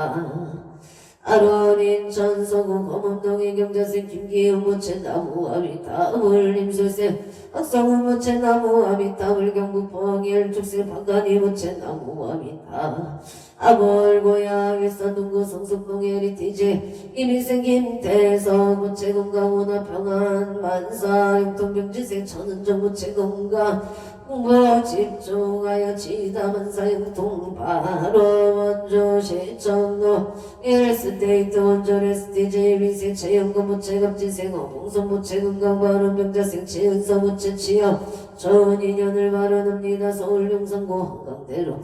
아론 인천 서구 검암동의 경자생 김기훈 부채 나무아미 타물 임술세 학성은 부채 나무아미 타물 경북 봉일 축세 박가니 부채 나무아미 타 아벌 고향 일산 동구 성숙동 헤리티지 이민생 김태성 부채 건강 문화 평안 만사 영통병지생 천은정 부채 건강 공부 집중하여 지다만사 영통 바로 원조 시청로 일스테이트 원조 레스티지 민생 체험금 부채 갑지생 어봉선 부채 건강 바른 병자생 치은서 부채 취업 좋은 인연을 바라납니다. 서울 용산구 한강대로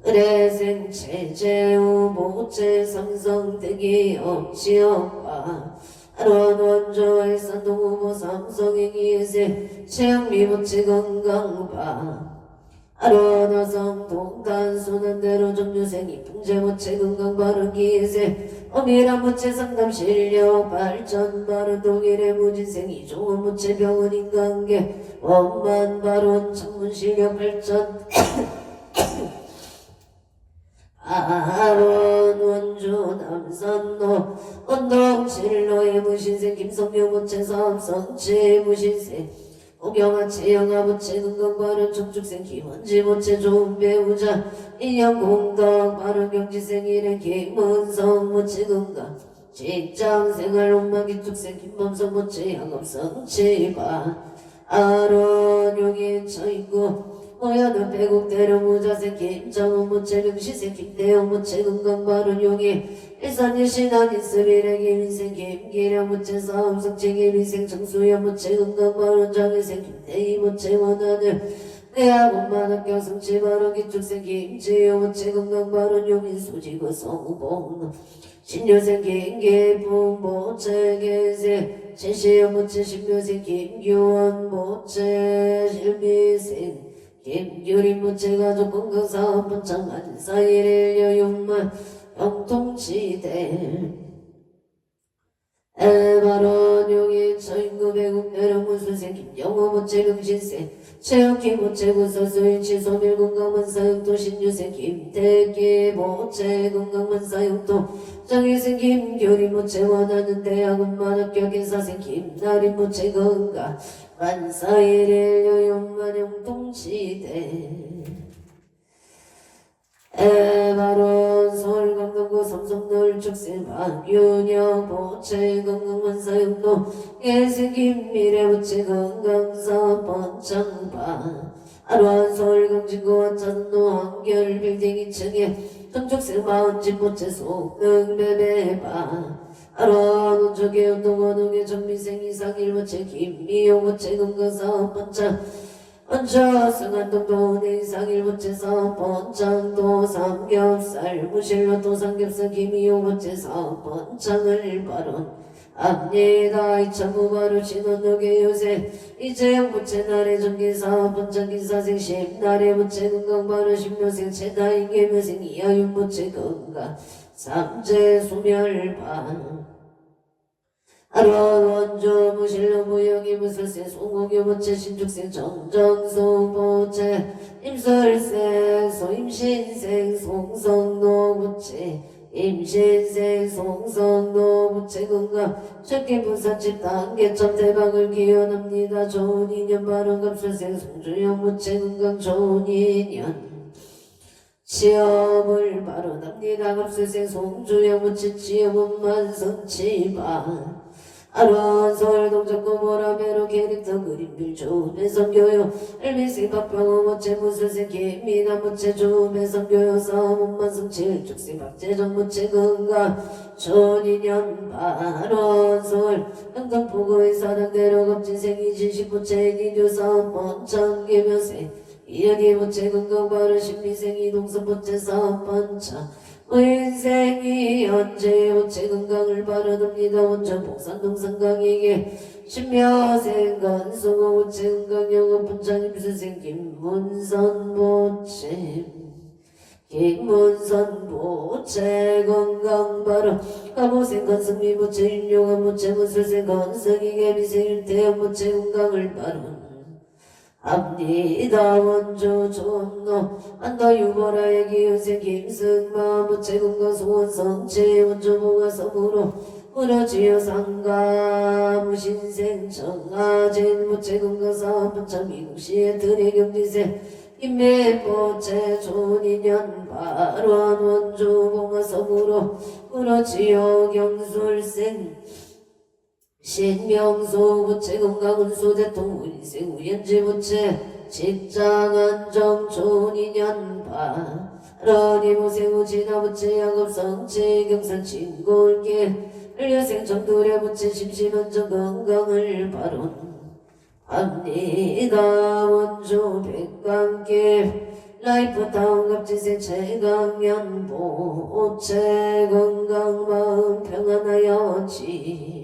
의뢰생 체제우 모체 삼성 대기업 취업과 아론 원조 일산 동후보 삼성의 기세 최영미 부채 건강바 아론 화성 동탄 순환대로 정류생이 풍제 부채 건강 바른 기세 어미란 부채 상담 실력 발전 바른 동일의 무진생 이종원 부채 병원 인간계 원만 바론 창문 실력 발전 아론 원주 남산로 언덕실로의 무신세 김성명 부채 삼성치 무신세 오경아 채영아 부채 건강바른 청축생 김원지 부채 좋은 배우자 인연공덕 바른 경지생 일행 김은성 부채 건강 직장생활 옥마 기축생 김범성 부채 양업성 치바 아론 용인 처있고 어여는 배국대로 무자생 김정은 부채 명시생 김대영 부채 건강 바른 용인 일산일 신안 인스비래 김인생 김기령 부채 사업성치 김인생 정수연 부채 건강 바른 장일생 김대희 부채 원하늘 내학원만 학교 성치 바른 기축생 김지효 부채 건강 바른 용인 수지고 성봉 신유생 김계품 부채 계세 신시연 부채 신묘생 김규원 부채 실미생 김규린 부채 가족 건강사업 번창 안사일일 여윤만 영통치대 에바론 용인 처인구 배국 내려무술생 김영호 부채 명신생 최혁희 부채 구설수일치 소멸 건강만사 영토 신유생 김태기 부채 건강만사 영토 정일생 김규린 부채 원하는 대학원만 학교 기사생 김나린 부채 건강 만사일일 여윤만 영통치대 에바론 서울 강동구 삼성노을 축생 박윤영 보채 건강만사용도 예생김 미래부채 건강사 번창바 아로한 서울 강진구와 차선도 한결 빌딩 2층에 정축생 마흔집 보채 속능매매바 아로한 온쪽에 운동원동에 전미생 이상 일보채 김미용 보채 건강사 번창 언저 승한동도 내상 일보채 사번창도 삼겹살 무실로도 삼겹살 김이용 보채 사번창을 발언 압니다 이참부 바로 신원역의 요새 이재영 부채 날의 전기사 번창기사 생심 날의 부채 건강 바로 신묘생 최다인 계묘생 이하윤 부채 건강 삼재 소멸반 아로한 원조 무실로 무영이 무설세 송옥유 보채 신축생 정정수 보채 임설생 소임신생 송성노 보채 임신생 송성노 부채 건강 쉽게 부산집 단계점 대박을 기원합니다. 좋은 인연 바로 갑술생 송주영 부채 건강 좋은 인연 취업을 발언합니다. 갑술생 송주영 부채 취업은 만성치반 아로한 서울 동작고 보라매로 캐릭터 그림필 조배성교요 엘비생 박병호 모채 무술생 김미남 모채 조배성교요 사문만성칠 축생 박재정 모채 건강 전인연 아로한 서울 한강포구의 사당대로 겁진생 이진식 모채 이교사 번창계면생 이연희 모채 건강 바로 신미생 이동선 모채 사번창 인생이 언제 모채 건강을 바라봅니다. 원전 봉산동 상강에게 신묘생 건승호 모채 건강 영업 분장임 선생 김문선 모채 김문선 모채 건강 바로 가보생 건승미 모채 윤용한 모채 무술생 건승이 개미생 윤태영 모채 건강을 바로 합니다. 원조 존노 안더 유보라의 기운생 김승마 무채군과 소원성체 원조봉화 섬으로 무너지어 상가 무신생 정아진 무채군과 사번참 미국시의 들의 경지생 인매보채 존인연 발환 원조봉화 섬으로 무너지어 경술생 신명소 부채 건강운수 대통 운생 우연지 부채 직장 안정 좋은 인연 바라니 모세우 진화 부채 양업성체 경산 친골계 한려생 정돌의 부채 심심한정 건강을 발언합니다. 원조 백감계 라이프타운 갑진생 최강연 보채 건강 마음 평안하여지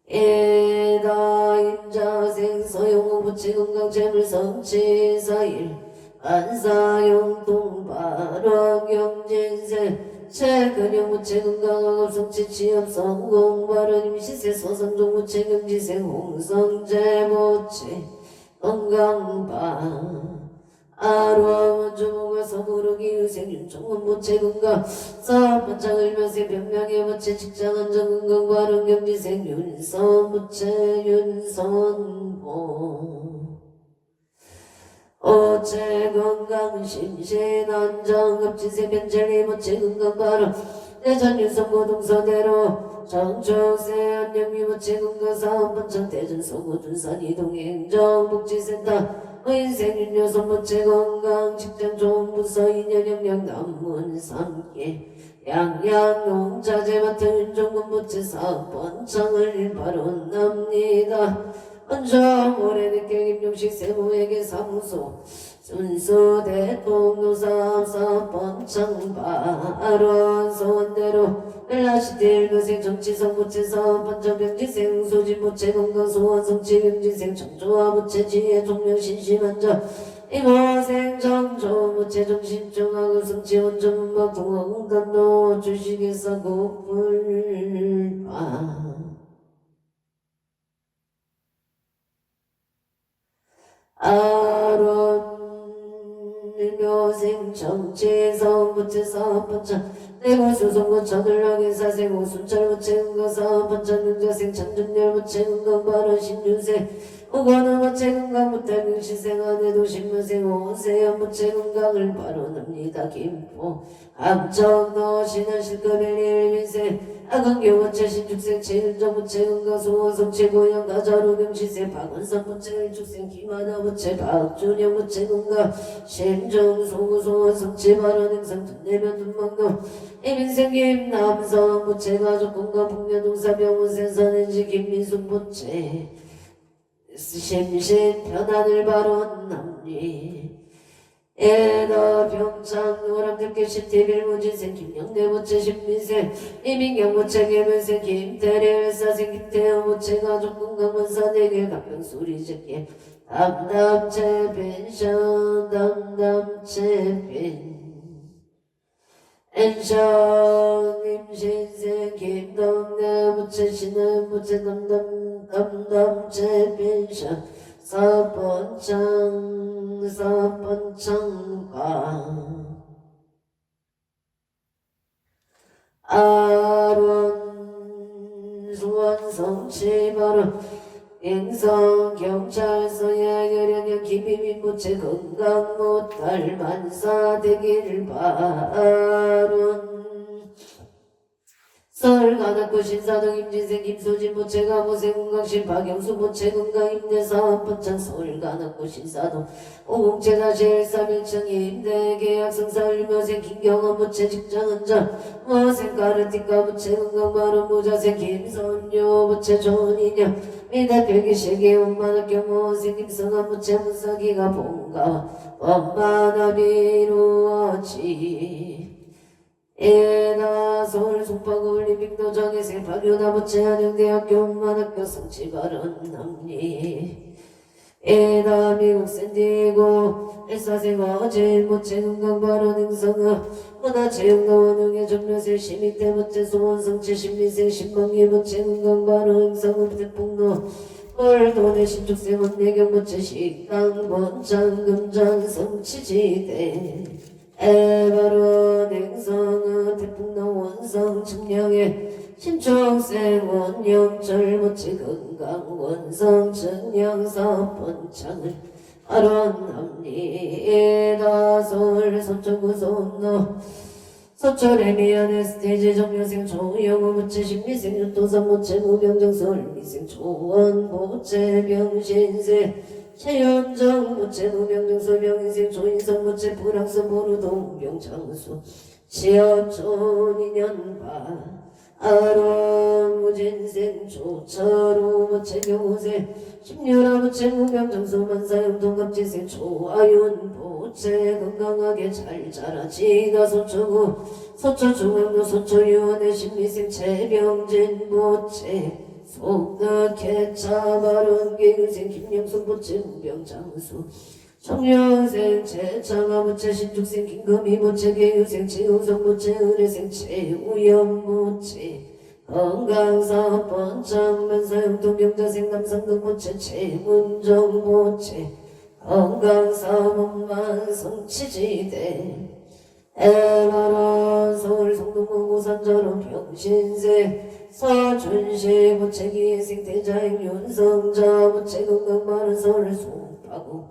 에다 임자생 서용호 부채 건강 재물성치 사일 안사용 동바락 영진생 최근영 부채 건강 학업성치 취업 성공 발언 임시세 소성종 부채 경지생 홍성재 부채 건강바 아로하 원조모가 서부르기 유생 윤총원 부채 건강 사업반창 일면생 병명의 부채 직장 안정 건강 발언 경지생 윤선 부채 윤선보 어채 건강 심신 안정 갑진생 변젤리 부채 건강 발언 대전 윤선고 동서대로 정초세 안녕미 부채 건강 사업반창 대전 서구 둔산 이동행정 복지센터 인생 윤여성 부채 건강 직장 좋은 부서 인연 영양 남문 3개 양양 농자재 마트 윤종군 부채 사업 번창을 발언합니다. 원정 오래늦게 김용식 세무에게 사무소 순수 대통노사 사업 번창 발언 소원대로 헬라시대 일거생 정치성 부채 사업 번창 병지생 소진 부채 건강 소원 성취 병지생 정조화 부채 지혜 종명 신심한자 이모생 정조 부채 정신종학업 성취 원정 문박 동원단노 주식에서 고불파 아론 일묘생 정치성 부채 사업 번창 내고수송고 천을랑의 사생 오순철 부채 건강 사업 번창 능자생 천준열 부채 건강 발언 신유생 오거는 무체 건강 무탈병 시생안에도 신무생 오세연 무체 건강을 발언합니다. 김포 함정도 신은 실급일일 민생 아건교 무체 신축생 체윤정 무체 건강 수호성 체고양 가자루 병시생 박원선 무체 일축생 김하나 무체 박준영 무체 건강 심정 소구소원 성체 발언 행상 tun내면 tun망도 이민생 김남성 무체 가족 건강 풍년동사 병원센선인지 김민숙 무체 심신 편안을 발언합니 에너 병창 노람들께 시티빌 무진생 김영대 무체 신민생 이민경 무체 개면생 김태리 회사생 김태호 무체 가족 건강원사 대길 갑병수리 제게 담담체 펜션 담담체 펜 엔션 임신생 김동대 무체 신은 무체 담담체 펜션 사번창과 아론 수원성치바로 인성 경찰서 야결연연 기비민 무체 건강 못할 만사 되기를 바론 서울 가덕구 신사동 임진생 김소진 무체가 무생 건강신 박영수 무체 건강 임대사업 번창 서울 가덕구 신사동 507-131층 임대 계약 성사을 묘생 김경원 무체 직장은전 무생 가르티카 무체 건강 바른 무자생 김선효 무체 좋은인여 미대필기 실기운만학교 무생 김성한 무체 문서기가 본가 원만함 이루어지 에나 서울 송파구 올림픽도정에 세파교나 무체 한영대학교 운만학교 성취발언합니 에나 미국 샌디에고 일사생 어제 무체 건강발언 행성어 문화체육노원 응애 전면세 시민대 무체 소원 성취 신민생 신방기 무체 건강발언 행성어 태풍로 월도내 신축생 원내경 무체 식당 번창 금장 성취지대 에바로 냉성의 태풍로 원성 측량에 신축생 원영절 무체 건강 원성 측량사업 번창을 발언합니 다솔 서초구 소노 서초래 미안해 스테이지 정여생 조영우 무체 신미생 유토선 무체 무병정 서울미생 조원 무체 병신세 최연정 무체 무병정 서병인생 조인성 무체 불황서 보루동 병창수 시어촌 인연바 아론 무진생 조철우 무체 경호세 십류라 무체 무병정소 만사형 동갑지생 조아윤 보체 건강하게 잘 자라지가 서초구 서초중앙로 서초유원의 신미생 최병진 보체 속덕해 차바른 계유생 김영숙 보체 무병장수 청년생 최창아 무체 신축생 김금희 무체 계유생 최우성 무체 의뢰생 최우연 무체 건강사업 번창 만사형 동경자생 남상동 무체 최문정 무체 건강사업 원만 성취지대 에바라 서울 성동구 고산자로 병신세 서준시 무체기생 대자행 윤성자 무체 건강마른 서울 송파구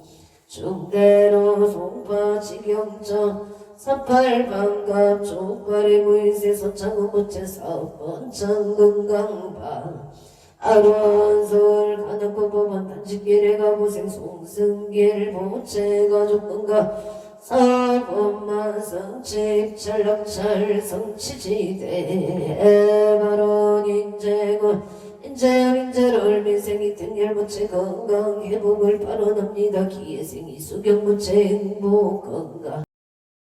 중대로 송파 지경자 38반갑 족발의 무인세 서창우 무체 사업 번창 건강바 아론서울 가덕구 법원 단식길에 가보생 송승길 무체 가족 건강 사업만 성취 전락찰 성취지대 바로 인재군 인재형 인재를 민생이 등열 무체 건강 회복을 발언합니다. 기회생이 수경 무체 행복 건강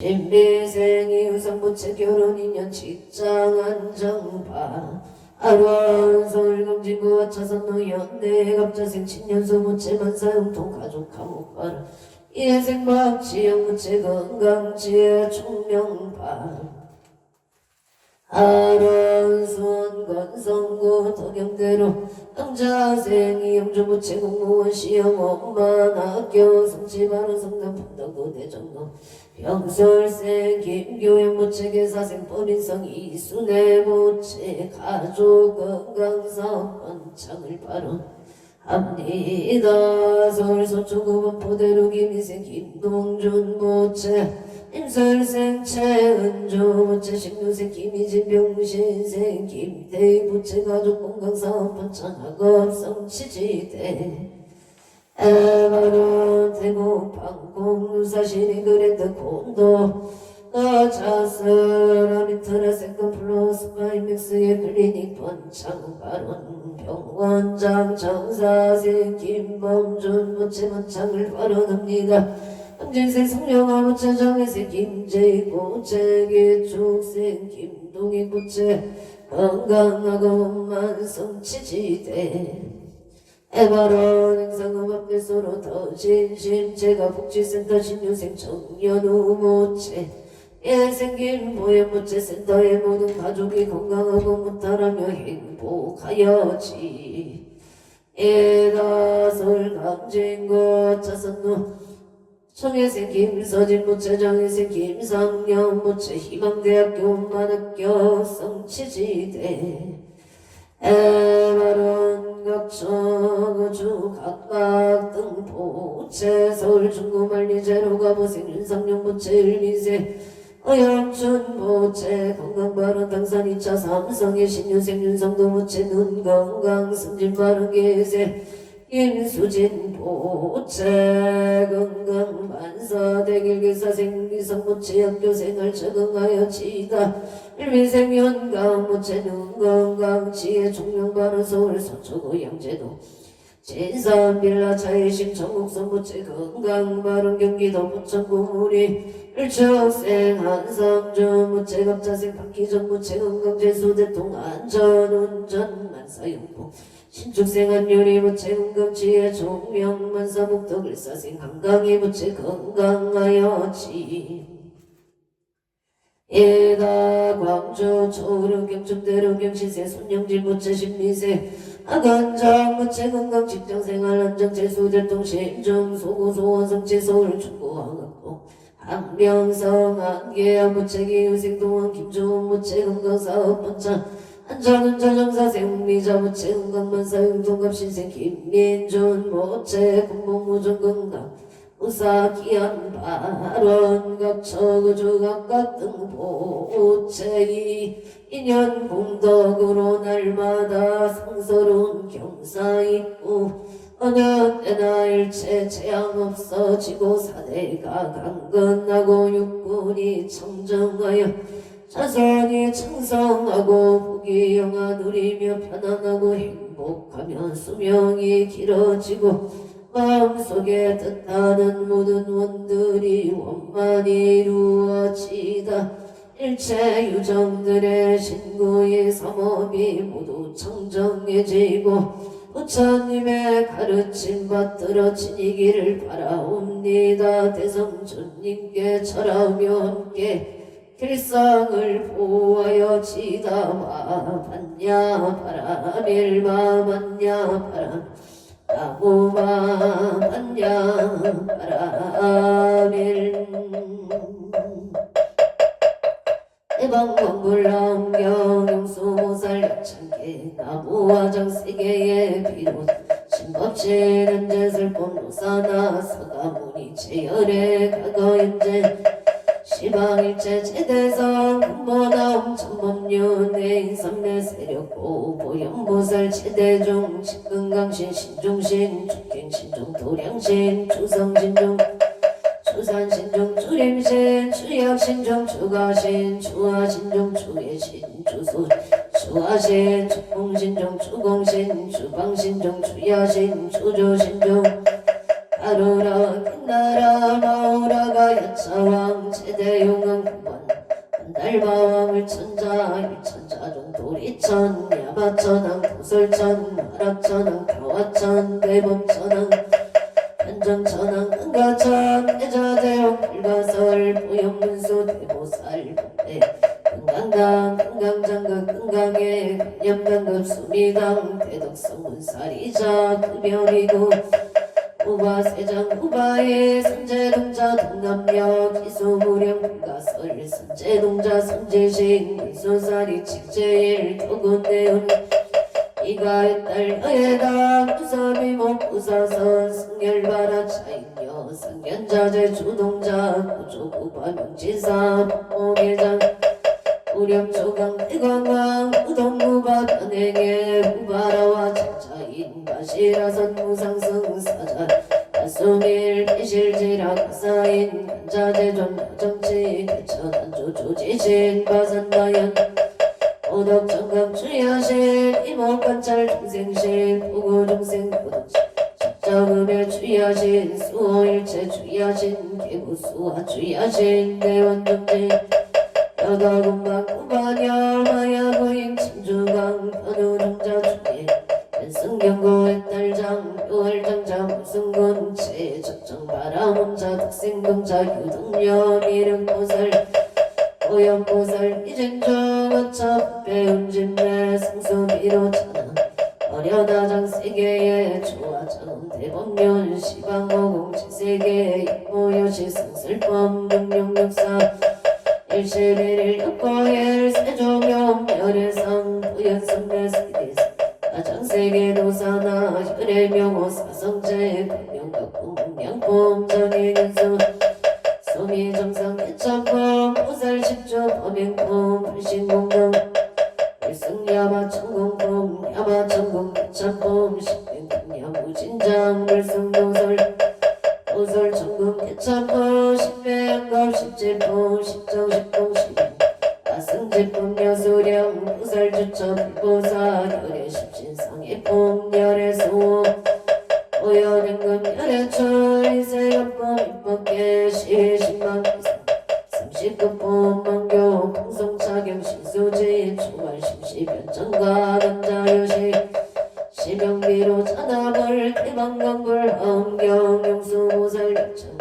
신비생이 우선 무체 결혼 인연 직장 안정바 아론 서울 금지구와 차선로 연대 갑자생 친년소 무체 만사형통 가족 감옥 발언 예생박 지역 무체 건강 지혜 총명파 아론 수원 건성구 덕영대로 남자생이 영주 무체 공무원 시험 엄만 학교 성취바른 성남 분당구 대전로 병설생 김교영 무체 계사생 법인성 이순애 무체 가족 건강사업 번창을 발언 합니다. 서울 서초구분 포대로 김희생 김동준 모체 임설생 최은주 모체 식료생 김희진 병신생 김태희 모체 가족 건강사업 번창학업 성취지대 에바론 대구 방콕 누사시리 그랜드 콘도 자스라 미터라 세컨 플러스 파이맥스의 클리닉 번창 발언 병원장 정사생 김범준 모체 번창을 발언합니다. 황진생 성령아 모체 정혜생 김재희 모체 기축생 김동희 모체 건강하고 만성 치지대 에바론 행상음 앞에서로 더 진심 제가 복지센터 신유생 청년우 모체 예생김 보현모체 센터의 모든 가족이 건강하고 무탈하며 행복하여지 예다설 강진거 차선로 청해생 김서진 모체 정해생 김상영 모체 희망대학교 만학교 성취지대 에바론 각청주 각각 등포체 서울 중구만리 제로가 보생 윤상용 모체 일미세 어영춘 모체 건강발언 당산 2차 삼성의 신유생 윤성도 모체 눈건강 승진발언 계세 김수진 모체 건강 만사 대길기사 생리성 모체 학교생활 적응하여 지다 일미생 연강 모체 눈건강 지혜 총명발언 서울 서초구 양재도 진산 빌라 차이심 전국선 모체 건강발언 경기도 부천구무리 일축생 한성주 모체 갑자생 박희정 모체 건강재수 대통 안전운전 만사용포 신축생 한유리 모체 건강지혜 종명 만사목덕 일사생 한강이 모체 건강하여지 예다 광주 초우릉 경춘대로 경시세 손영질 모체 신미세 아간장 모체 건강 직장생활 안정 재수 대통 신중 소고 소원 성취 서울 중구 항학고 한명성 안개야 모체기 유생동원 김종훈 모체 건강사업 번창 안전운전 정사생 홍미자 모체 건강만사 융통갑신생 김민준 모체 군복무전 건강 우사기한 발언 각처구주 각각 등보체이 인연 공덕으로 날마다 성스러운 경사 있고 어느 때나 일체 재앙 없어지고 사대가 강건하고 육군이 청정하여 자손이 창성하고 복이 영아 누리며 편안하고 행복하며 수명이 길어지고 마음속에 뜻하는 모든 원들이 원만히 이루어지다 일체 유정들의 신구의 삼업이 모두 청정해지고 부처님의 가르침 받들어 지니기를 바라옵니다. 대성주님께 절하며 함께 길상을 보하여 지다마 반야 바라밀마 반야 바람 나무마 반야 바라밀 대방광불랑경 용수모살 약창계 나무와 장세계의 비롯 신법치는 제슬본 노사나 서가모니 제열의 가거인제 시방일체 최대성 근본암 천법륜 내인삼내 세력고 보현보살 최대중 직근강신 신중신 축행신중 도량신 추성신중 추산신중 추림신 추약신중 추가신 추하신중 추예신 추수 추하신 축공신중 추공신 추방신중 추야신 추조신중 가루라 빛나라 마우라가 여차왕 최대용왕 구번 한달바왕 을천자 일천자중 도리천 야마천왕 도설천 마락천왕 가와천 대범천왕 한정천왕 은가천 해자대용 불가설 보현문수 대보살 법대 금강당 금강장각 금강에 금념강급 수미당 대덕성 문살이자 급여리고 우바세장 우바의 선제동자 동남역 기소무령 불가설 선제동자 선제식 물소살이 직제일 토군대운 이가의 딸 너에다 구사비목 구사선 승열바라 차인여 상견자재 주동자 구조구바 명지사 법목회장 우렴조강 대광강 우동무바 변행에 후바라와 천차인 바시라선 무상승 사자 가수밀 배실지라 가사인 간자재존 여정치 개천한조 조지신 바산다연 오덕정강 주야신 이목관찰 중생신 부구중생 부덕신 십자금에 주야신 수호일체 주야신 개구수화 주야신 대원정진 여가군방 구반열 마야구인 진주강 변우종자 중에 연승경고의 딸장 요월장자 무승군 제적정바라문자 득생동자 유등녀 미륵보살 오염보살 이진중 어차 배운진매 승수미로 차나 어려다장 세계의 조화장 대법륜 시방오공 지세계 입모여시 승슬법 능룡육사 일시비릴 육과일 세종염 열애상 부연선배 세계사 가장세계 도사나 혈애명호 사성제 금명덕궁 명품 정의견수 소미정상 개천품 보살십주 범행품 불신공등 일승야마 천공품 야마천공 개천품 십행품 야무진장 불승도설 도설 천금 개천품 십배양갑 십제품 십정십공 십인 아승제품 여수령 부살주처 불보사 열애 십신상의품 열애소 오연행금 열애출 이세연법 입법계 시신망기상 30급품 망교 풍성차경 신수지 주말 심시변정과 남자여시 시명비로 잔압을 대방강불 함경 용수모살 역천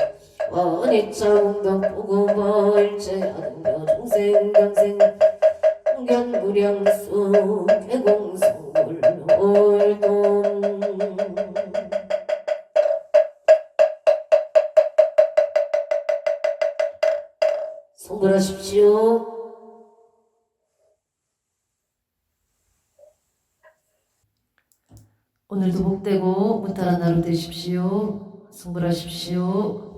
원이차 공덕 보고모 일체 아등교 중생강생 견부량수 개공성불 홀동 성불하십시오. 오늘도 복되고 무탈한 하루 되십시오. 성불하십시오.